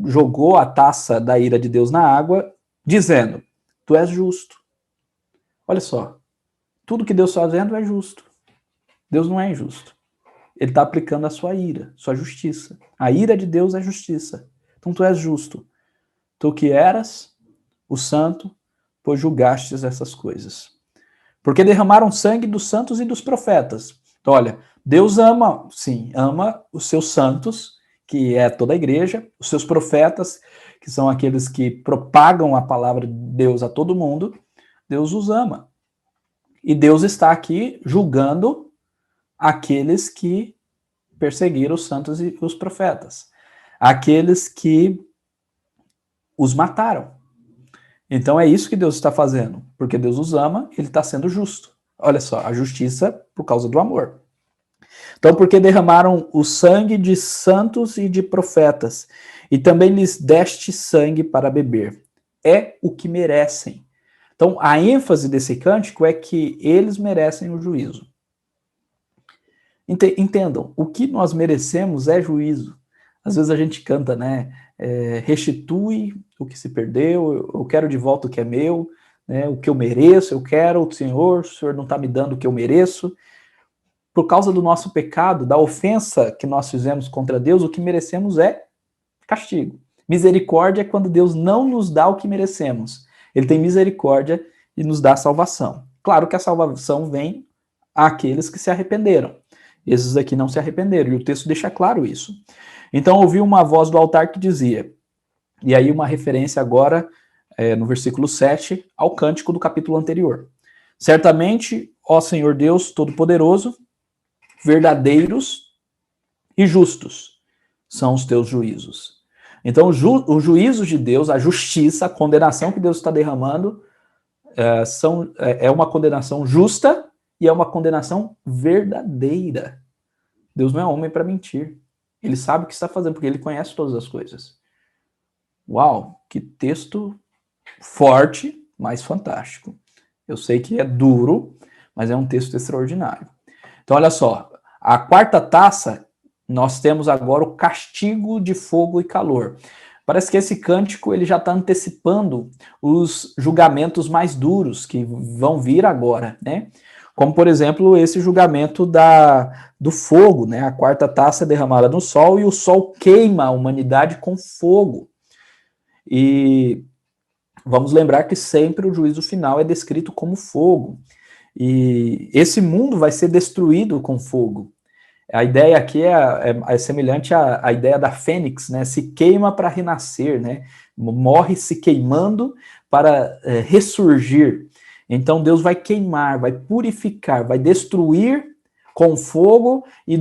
Speaker 1: jogou a taça da ira de Deus na água, dizendo: tu és justo. Olha só, tudo que Deus está fazendo é justo. Deus não é injusto. Ele está aplicando a sua ira, sua justiça. A ira de Deus é justiça. Então tu és justo. Tu que eras o santo, pois julgastes essas coisas. Porque derramaram sangue dos santos e dos profetas. Então, olha, Deus ama, sim, ama os seus santos, que é toda a igreja, os seus profetas, que são aqueles que propagam a palavra de Deus a todo mundo. Deus os ama. E Deus está aqui julgando aqueles que perseguiram os santos e os profetas, aqueles que os mataram. Então é isso que Deus está fazendo, porque Deus os ama, ele está sendo justo. Olha só, a justiça por causa do amor. Então, porque derramaram o sangue de santos e de profetas, e também lhes deste sangue para beber. É o que merecem. Então, a ênfase desse cântico é que eles merecem o juízo. Entendam, o que nós merecemos é juízo. Às vezes a gente canta, né? Restitui o que se perdeu, eu quero de volta o que é meu, né, o que eu mereço, eu quero o Senhor não está me dando o que eu mereço. Por causa do nosso pecado, da ofensa que nós fizemos contra Deus, o que merecemos é castigo. Misericórdia é quando Deus não nos dá o que merecemos. Ele tem misericórdia e nos dá a salvação. Claro que a salvação vem àqueles que se arrependeram. Esses aqui não se arrependeram, e o texto deixa claro isso. Então ouvi uma voz do altar que dizia, e aí uma referência agora, no versículo 7, ao cântico do capítulo anterior. Certamente, ó Senhor Deus Todo-Poderoso, verdadeiros e justos são os teus juízos. Então, os juízos de Deus, a justiça, a condenação que Deus está derramando, é uma condenação justa e é uma condenação verdadeira. Deus não é homem para mentir. Ele sabe o que está fazendo, porque ele conhece todas as coisas. Uau, que texto forte, mas fantástico. Eu sei que é duro, mas é um texto extraordinário. Então, olha só, a quarta taça, nós temos agora o castigo de fogo e calor. Parece que esse cântico ele já está antecipando os julgamentos mais duros que vão vir agora, né? Como, por exemplo, esse julgamento do fogo, né? A quarta taça é derramada no sol e o sol queima a humanidade com fogo. E vamos lembrar que sempre o juízo final é descrito como fogo. E esse mundo vai ser destruído com fogo. A ideia aqui é semelhante à ideia da fênix, né? Se queima para renascer, né? Morre se queimando para ressurgir. Então Deus vai queimar, vai purificar, vai destruir com fogo, e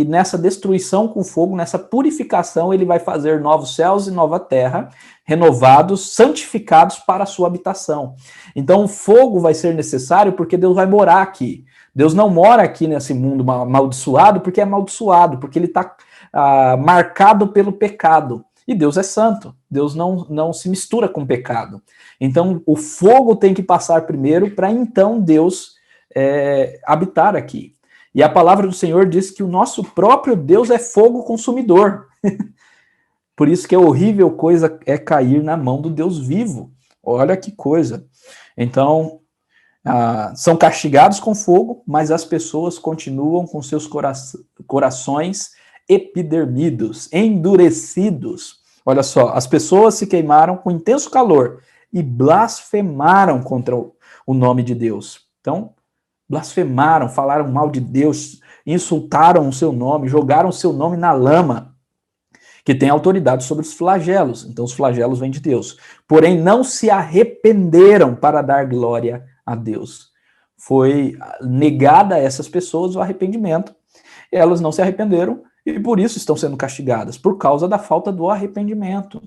Speaker 1: nessa destruição com fogo, nessa purificação, ele vai fazer novos céus e nova terra, renovados, santificados para a sua habitação. Então o fogo vai ser necessário porque Deus vai morar aqui. Deus não mora aqui nesse mundo amaldiçoado porque é amaldiçoado, porque ele está marcado pelo pecado. E Deus é santo, Deus não se mistura com o pecado. Então o fogo tem que passar primeiro para então Deus habitar aqui. E a palavra do Senhor diz que o nosso próprio Deus é fogo consumidor. Por isso que é horrível coisa é cair na mão do Deus vivo. Olha que coisa. Então, são castigados com fogo, mas as pessoas continuam com seus corações epidermidos, endurecidos. Olha só, as pessoas se queimaram com intenso calor e blasfemaram contra o nome de Deus. Então, blasfemaram, falaram mal de Deus, insultaram o seu nome, jogaram o seu nome na lama, que tem autoridade sobre os flagelos. Então, os flagelos vêm de Deus. Porém, não se arrependeram para dar glória a Deus. Foi negada a essas pessoas o arrependimento. Elas não se arrependeram e por isso estão sendo castigadas, por causa da falta do arrependimento.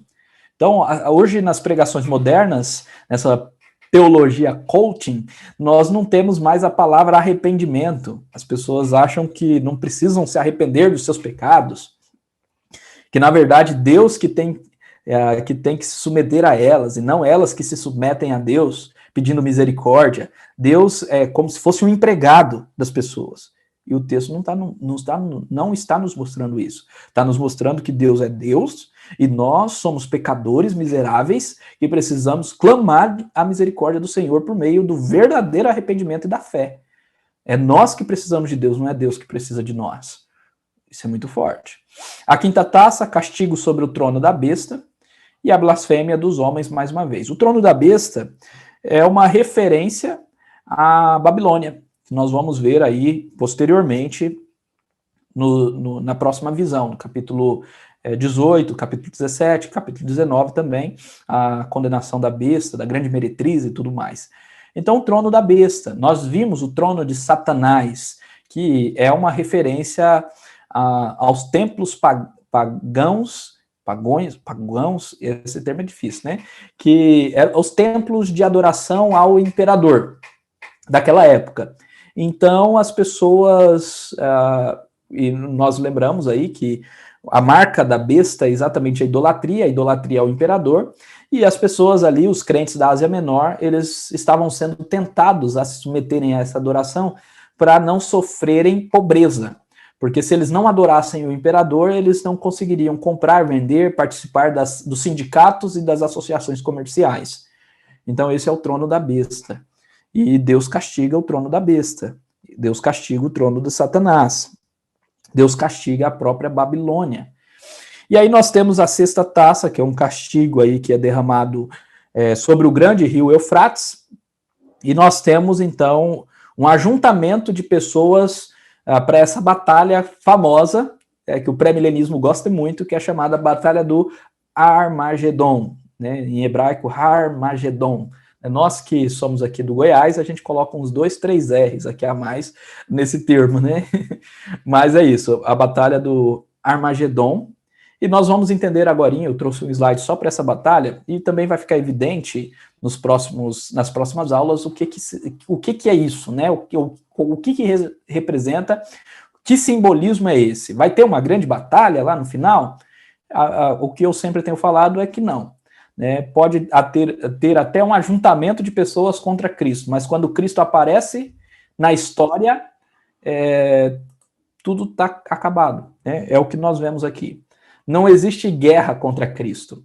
Speaker 1: Então, hoje nas pregações modernas, nessa teologia coaching, nós não temos mais a palavra arrependimento. As pessoas acham que não precisam se arrepender dos seus pecados, que na verdade Deus que tem que se submeter a elas, e não elas que se submetem a Deus, pedindo misericórdia. Deus é como se fosse um empregado das pessoas. E o texto não está nos mostrando isso. Está nos mostrando que Deus é Deus, e nós somos pecadores miseráveis que precisamos clamar a misericórdia do Senhor por meio do verdadeiro arrependimento e da fé. É nós que precisamos de Deus, não é Deus que precisa de nós. Isso é muito forte. A quinta taça, castigo sobre o trono da besta e a blasfêmia dos homens mais uma vez. O trono da besta é uma referência à Babilônia, que nós vamos ver aí posteriormente na próxima visão, no capítulo 18, capítulo 17, capítulo 19 também, a condenação da besta, da grande meretriz e tudo mais. Então, o trono da besta. Nós vimos o trono de Satanás, que é uma referência aos templos pagãos pagãos, esse termo é difícil, né? Que eram os templos de adoração ao imperador daquela época. Então, as pessoas, e nós lembramos aí que a marca da besta é exatamente a idolatria ao imperador, e as pessoas ali, os crentes da Ásia Menor, eles estavam sendo tentados a se submeterem a essa adoração para não sofrerem pobreza. Porque se eles não adorassem o imperador, eles não conseguiriam comprar, vender, participar dos sindicatos e das associações comerciais. Então, esse é o trono da besta. E Deus castiga o trono da besta. Deus castiga o trono de Satanás. Deus castiga a própria Babilônia. E aí nós temos a sexta taça, que é um castigo aí que é derramado sobre o grande rio Eufrates. E nós temos, então, um ajuntamento de pessoas para essa batalha famosa, que o pré-milenismo gosta muito, que é chamada Batalha do Armagedon, né? Em hebraico, Harmagedon. Nós que somos aqui do Goiás, a gente coloca uns 2, 3 R's aqui a mais nesse termo, né? Mas é isso, a Batalha do Armagedon. E nós vamos entender agora, eu trouxe um slide só para essa batalha, e também vai ficar evidente nas próximas aulas o que é isso, né? O que representa, que simbolismo é esse? Vai ter uma grande batalha lá no final? O que eu sempre tenho falado é que não. Né? Pode ter até um ajuntamento de pessoas contra Cristo, mas quando Cristo aparece na história, tudo está acabado. Né? É o que nós vemos aqui. Não existe guerra contra Cristo.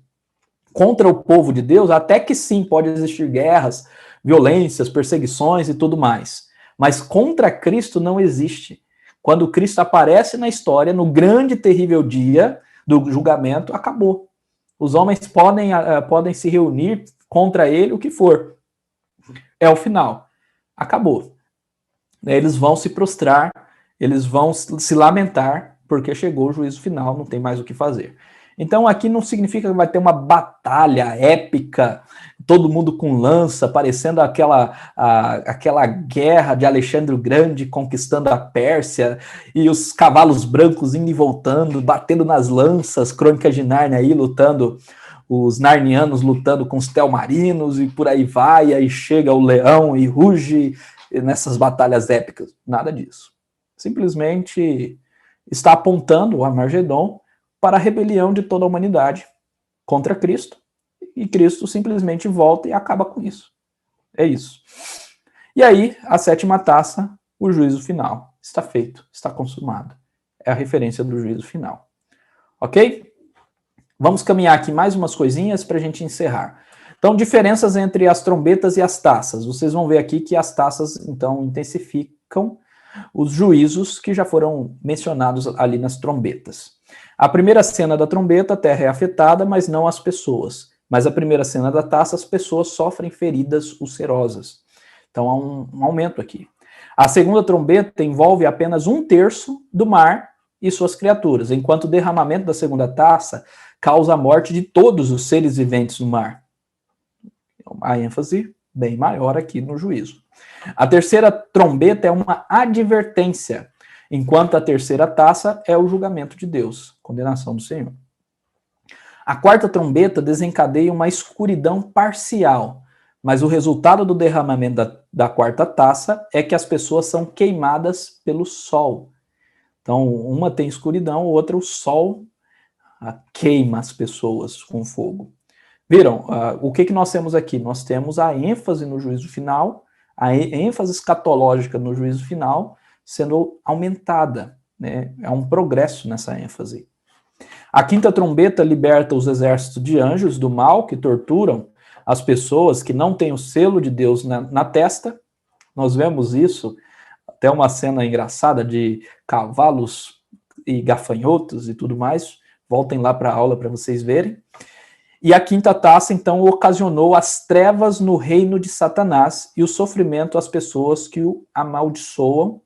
Speaker 1: Contra o povo de Deus, até que sim, pode existir guerras, violências, perseguições e tudo mais. Mas contra Cristo não existe. Quando Cristo aparece na história, no grande e terrível dia do julgamento, acabou. Os homens podem se reunir contra ele, o que for. É o final. Acabou. Eles vão se prostrar, eles vão se lamentar, porque chegou o juízo final, não tem mais o que fazer. Então aqui não significa que vai ter uma batalha épica, todo mundo com lança, parecendo aquela guerra de Alexandre o Grande conquistando a Pérsia, e os cavalos brancos indo e voltando, batendo nas lanças, Crônicas de Nárnia aí lutando, os narnianos lutando com os telmarinos, e por aí vai, aí chega o leão e ruge nessas batalhas épicas. Nada disso. Simplesmente está apontando o Armagedon para a rebelião de toda a humanidade contra Cristo, e Cristo simplesmente volta e acaba com isso. É isso. E aí, a sétima taça, o juízo final. Está feito, está consumado. É a referência do juízo final. Ok? Vamos caminhar aqui mais umas coisinhas para a gente encerrar. Então, diferenças entre as trombetas e as taças. Vocês vão ver aqui que as taças, então, intensificam os juízos que já foram mencionados ali nas trombetas. A primeira cena da trombeta, a terra é afetada, mas não as pessoas. Mas a primeira cena da taça, as pessoas sofrem feridas ulcerosas. Então há um aumento aqui. A segunda trombeta envolve apenas 1/3 do mar e suas criaturas, enquanto o derramamento da segunda taça causa a morte de todos os seres viventes no mar. A ênfase bem maior aqui no juízo. A terceira trombeta é uma advertência, enquanto a terceira taça é o julgamento de Deus, condenação do Senhor. A quarta trombeta desencadeia uma escuridão parcial, mas o resultado do derramamento da quarta taça é que as pessoas são queimadas pelo sol. Então, uma tem escuridão, outra o sol queima as pessoas com fogo. Viram? O que nós temos aqui? Nós temos a ênfase no juízo final, a ênfase escatológica no juízo final sendo aumentada, né? É um progresso nessa ênfase. A quinta trombeta liberta os exércitos de anjos do mal que torturam as pessoas que não têm o selo de Deus na testa. Nós vemos isso, até uma cena engraçada de cavalos e gafanhotos e tudo mais. Voltem lá para a aula para vocês verem. E a quinta taça, então, ocasionou as trevas no reino de Satanás e o sofrimento às pessoas que o amaldiçoam,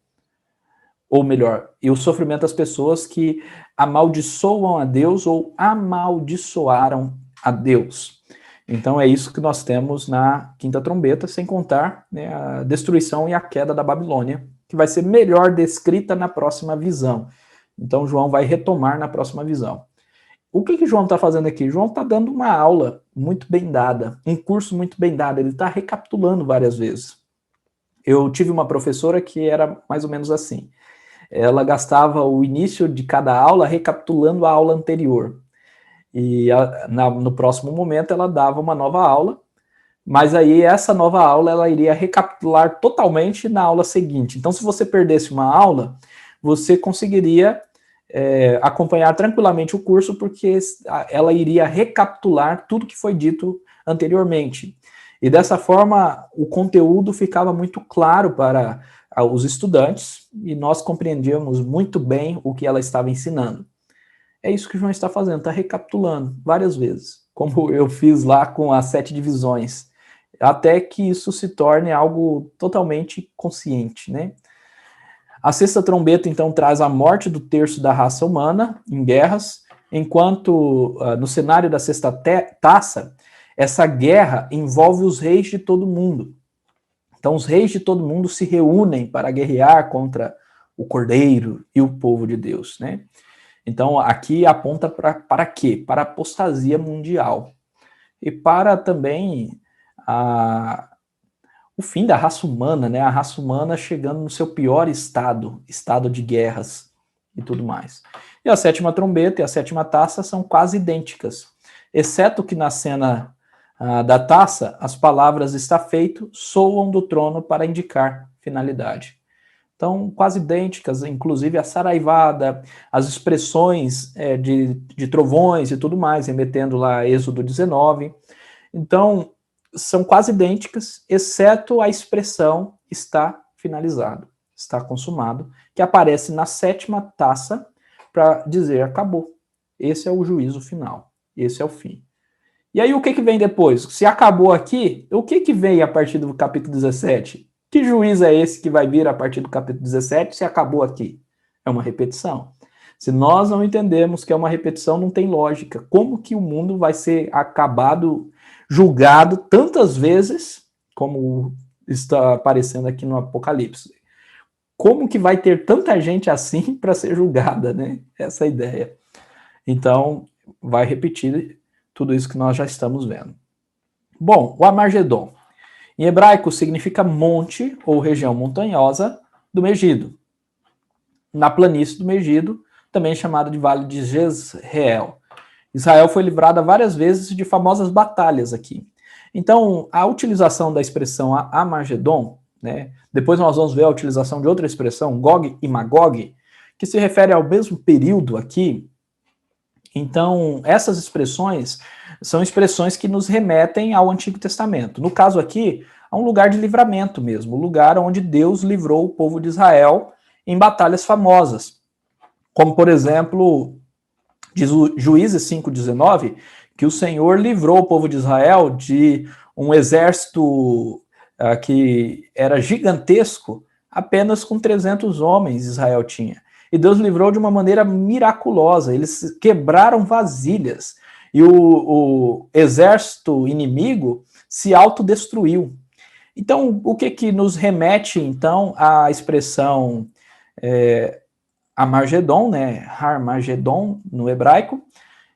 Speaker 1: ou melhor, e o sofrimento às pessoas que amaldiçoam a Deus ou amaldiçoaram a Deus. Então é isso que nós temos na quinta trombeta, sem contar, né, a destruição e a queda da Babilônia, que vai ser melhor descrita na próxima visão. Então João vai retomar na próxima visão. o que João está fazendo aqui? João está dando uma aula muito bem dada, um curso muito bem dado, ele está recapitulando várias vezes. Eu tive uma professora que era mais ou menos assim. Ela gastava o início de cada aula recapitulando a aula anterior. E no próximo momento ela dava uma nova aula, mas aí essa nova aula ela iria recapitular totalmente na aula seguinte. Então, se você perdesse uma aula, você conseguiria acompanhar tranquilamente o curso, porque ela iria recapitular tudo que foi dito anteriormente. E dessa forma, o conteúdo ficava muito claro para os estudantes e nós compreendíamos muito bem o que ela estava ensinando. É isso que o João está fazendo, está recapitulando várias vezes, como eu fiz lá com as 7 divisões, até que isso se torne algo totalmente consciente, né? A sexta trombeta, então, traz a morte do terço da raça humana em guerras, enquanto no cenário da sexta taça, essa guerra envolve os reis de todo mundo. Então, os reis de todo mundo se reúnem para guerrear contra o Cordeiro e o povo de Deus, né? Então, aqui aponta para quê? Para a apostasia mundial. E para também o fim da raça humana, né? A raça humana chegando no seu pior estado de guerras e tudo mais. E a sétima trombeta e a sétima taça são quase idênticas, exceto que na cena da taça, as palavras "está feito" soam do trono para indicar finalidade. Então, quase idênticas, inclusive a saraivada, as expressões de trovões e tudo mais, remetendo lá a Êxodo 19. Então, são quase idênticas, exceto a expressão "está finalizado", está consumado, que aparece na sétima taça para dizer acabou. Esse é o juízo final, esse é o fim. E aí o que vem depois? Se acabou aqui, o que vem a partir do capítulo 17? Que juiz é esse que vai vir a partir do capítulo 17 se acabou aqui? É uma repetição. Se nós não entendemos que é uma repetição, não tem lógica. Como que o mundo vai ser acabado, julgado tantas vezes, como está aparecendo aqui no Apocalipse? Como que vai ter tanta gente assim para ser julgada, né? Essa é a ideia. Então, vai repetir tudo isso que nós já estamos vendo. Bom, o Amargedon. Em hebraico significa monte ou região montanhosa do Megido. Na planície do Megido, também chamada de Vale de Jezreel. Israel foi livrada várias vezes de famosas batalhas aqui. Então, a utilização da expressão Amargedon, né, depois nós vamos ver a utilização de outra expressão, Gog e Magog, que se refere ao mesmo período aqui. Então, essas expressões são expressões que nos remetem ao Antigo Testamento. No caso aqui, a um lugar de livramento mesmo, o lugar onde Deus livrou o povo de Israel em batalhas famosas. Como, por exemplo, diz o Juízes 5,19, que o Senhor livrou o povo de Israel de um exército que era gigantesco, apenas com 300 homens Israel tinha. E Deus livrou de uma maneira miraculosa. Eles quebraram vasilhas. E o exército inimigo se autodestruiu. Então, o que nos remete, então, à expressão Amargedon, né? Harmagedon, no hebraico,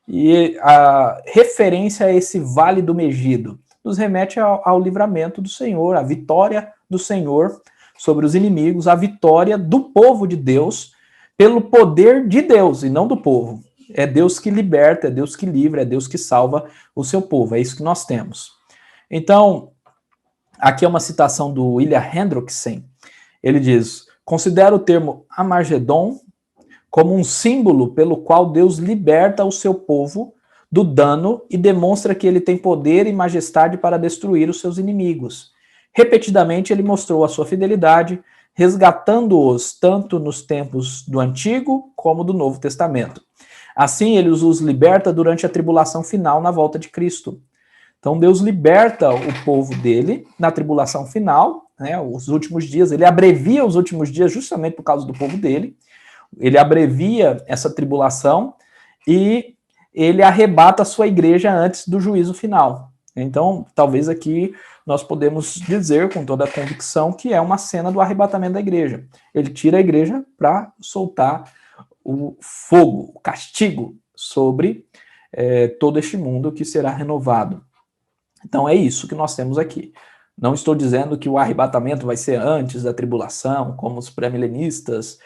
Speaker 1: e a referência a esse vale do Megido nos remete ao livramento do Senhor, a vitória do Senhor sobre os inimigos, a vitória do povo de Deus pelo poder de Deus e não do povo. É Deus que liberta, é Deus que livra, é Deus que salva o seu povo. É isso que nós temos. Então, aqui é uma citação do William Hendrickson. Ele diz: considera o termo Amargedon como um símbolo pelo qual Deus liberta o seu povo do dano e demonstra que ele tem poder e majestade para destruir os seus inimigos. Repetidamente, ele mostrou a sua fidelidade, resgatando-os tanto nos tempos do Antigo como do Novo Testamento. Assim, ele os liberta durante a tribulação final na volta de Cristo. Então, Deus liberta o povo dele na tribulação final, né, os últimos dias. Ele abrevia os últimos dias justamente por causa do povo dele. Ele abrevia essa tribulação e ele arrebata a sua igreja antes do juízo final. Então, talvez aqui nós podemos dizer com toda a convicção que é uma cena do arrebatamento da igreja. Ele tira a igreja para soltar o fogo, o castigo sobre todo este mundo que será renovado. Então é isso que nós temos aqui. Não estou dizendo que o arrebatamento vai ser antes da tribulação, como os pré-milenistas,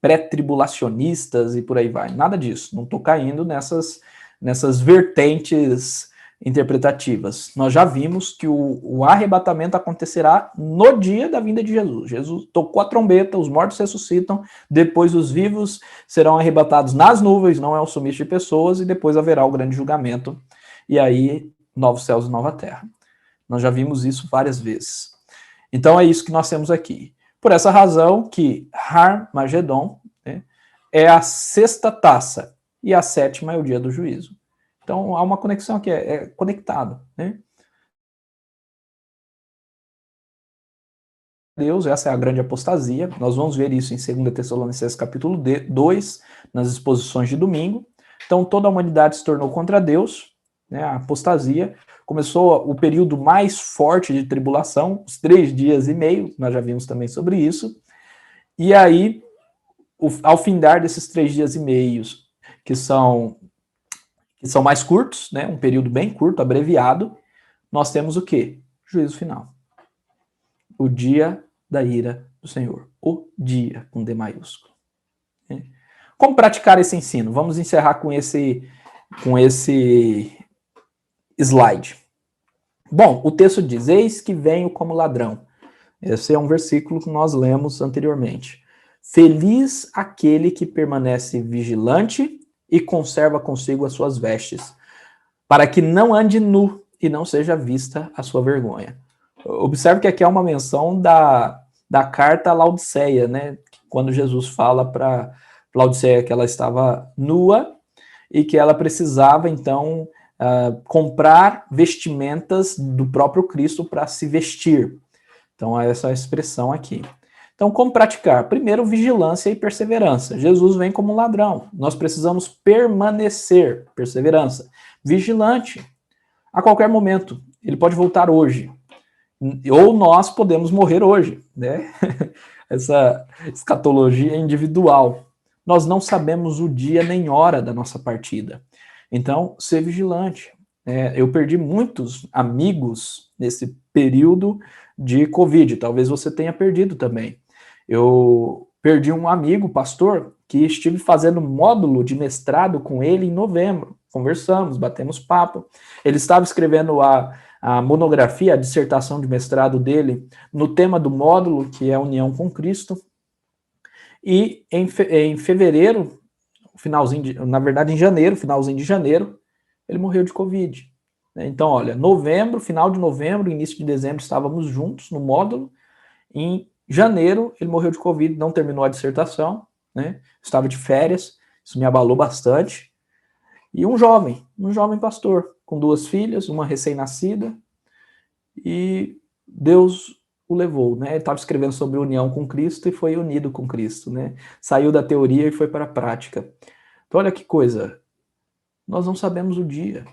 Speaker 1: pré-tribulacionistas e por aí vai. Nada disso. Não estou caindo nessas vertentes interpretativas. Nós já vimos que o arrebatamento acontecerá no dia da vinda de Jesus. Jesus tocou a trombeta, os mortos ressuscitam, depois os vivos serão arrebatados nas nuvens, não é um sumiço de pessoas, e depois haverá o grande julgamento. E aí, novos céus e nova terra. Nós já vimos isso várias vezes. Então é isso que nós temos aqui. Por essa razão que Har-Magedon, né, é a sexta taça e a sétima é o dia do juízo. Então há uma conexão aqui, é conectado. Né? Deus, essa é a grande apostasia. Nós vamos ver isso em 2 Tessalonicenses capítulo 2, nas exposições de domingo. Então toda a humanidade se tornou contra Deus, né, a apostasia. Começou o período mais forte de tribulação, os 3 dias e meio, nós já vimos também sobre isso. E aí, ao findar desses 3 dias e meios, que são mais curtos, né, um período bem curto, abreviado, nós temos o quê? Juízo final. O dia da ira do Senhor. O dia, com D maiúsculo. Como praticar esse ensino? Vamos encerrar com esse slide. Bom, o texto diz, eis que venho como ladrão. Esse é um versículo que nós lemos anteriormente. Feliz aquele que permanece vigilante e conserva consigo as suas vestes, para que não ande nu e não seja vista a sua vergonha. Observe que aqui é uma menção da carta a Laodiceia, né? Quando Jesus fala para Laodiceia que ela estava nua e que ela precisava, então, comprar vestimentas do próprio Cristo para se vestir. Então, essa é a expressão aqui. Então, como praticar? Primeiro, vigilância e perseverança. Jesus vem como um ladrão. Nós precisamos permanecer, perseverança. Vigilante. A qualquer momento. Ele pode voltar hoje. Ou nós podemos morrer hoje, né? Essa escatologia individual. Nós não sabemos o dia nem hora da nossa partida. Então, ser vigilante. Eu perdi muitos amigos nesse período de Covid. Talvez você tenha perdido também. Eu perdi um amigo, pastor, que estive fazendo módulo de mestrado com ele em novembro. Conversamos, batemos papo. Ele estava escrevendo a monografia, a dissertação de mestrado dele no tema do módulo, que é a união com Cristo. E em fevereiro, na verdade em janeiro, finalzinho de janeiro, ele morreu de Covid. Então, olha, novembro, final de novembro, início de dezembro, estávamos juntos no módulo. Em janeiro, ele morreu de Covid, não terminou a dissertação, né? Estava de férias, isso me abalou bastante. E um jovem pastor, com 2 filhas, uma recém-nascida, e Deus o levou, né? Ele estava escrevendo sobre união com Cristo e foi unido com Cristo, né? Saiu da teoria e foi para a prática. Então, olha que coisa, nós não sabemos o dia.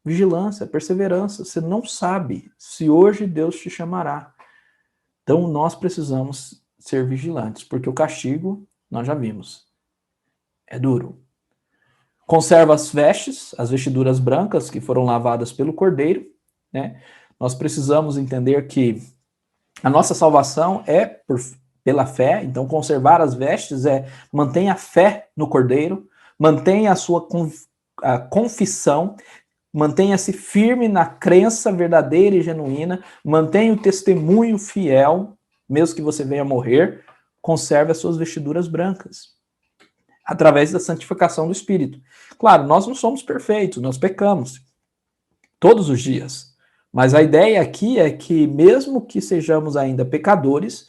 Speaker 1: Vigilância, perseverança, você não sabe se hoje Deus te chamará. Então, nós precisamos ser vigilantes, porque o castigo, nós já vimos, é duro. Conserva as vestes, as vestiduras brancas que foram lavadas pelo Cordeiro, né? Nós precisamos entender que a nossa salvação é pela fé, então conservar as vestes mantenha a fé no Cordeiro, mantenha a sua confissão, mantenha-se firme na crença verdadeira e genuína, mantenha o testemunho fiel, mesmo que você venha morrer, conserve as suas vestiduras brancas, através da santificação do Espírito. Claro, nós não somos perfeitos, nós pecamos todos os dias, mas a ideia aqui é que, mesmo que sejamos ainda pecadores,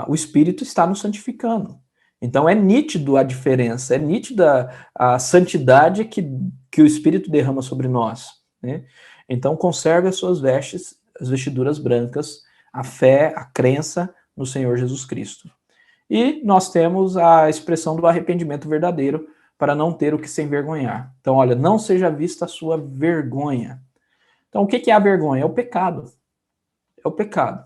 Speaker 1: o Espírito está nos santificando. Então é nítido a diferença, é nítida a santidade que o Espírito derrama sobre nós, né? Então conserve as suas vestes, as vestiduras brancas, a fé, a crença no Senhor Jesus Cristo. E nós temos a expressão do arrependimento verdadeiro para não ter o que se envergonhar. Então, olha, não seja vista a sua vergonha. Então, o que é a vergonha? É o pecado. É o pecado.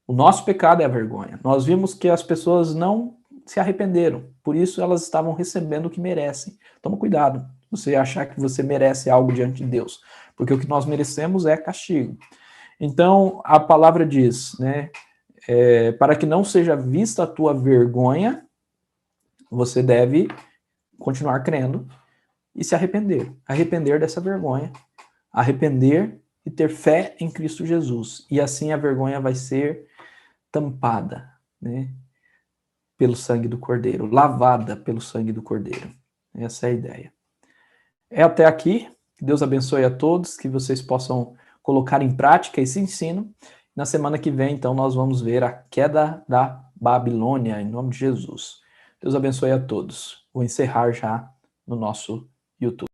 Speaker 1: O nosso pecado é a vergonha. Nós vimos que as pessoas não se arrependeram, por isso elas estavam recebendo o que merecem. Toma cuidado. você achar que você merece algo diante de Deus, porque o que nós merecemos é castigo. Então, a palavra diz, né, para que não seja vista a tua vergonha, você deve continuar crendo e se arrepender. Arrepender dessa vergonha, arrepender e ter fé em Cristo Jesus. E assim a vergonha vai ser tampada, né, pelo sangue do Cordeiro, lavada pelo sangue do Cordeiro. Essa é a ideia. É até aqui. Que Deus abençoe a todos, que vocês possam colocar em prática esse ensino. Na semana que vem, então, nós vamos ver a queda da Babilônia, em nome de Jesus. Deus abençoe a todos. Vou encerrar já no nosso YouTube.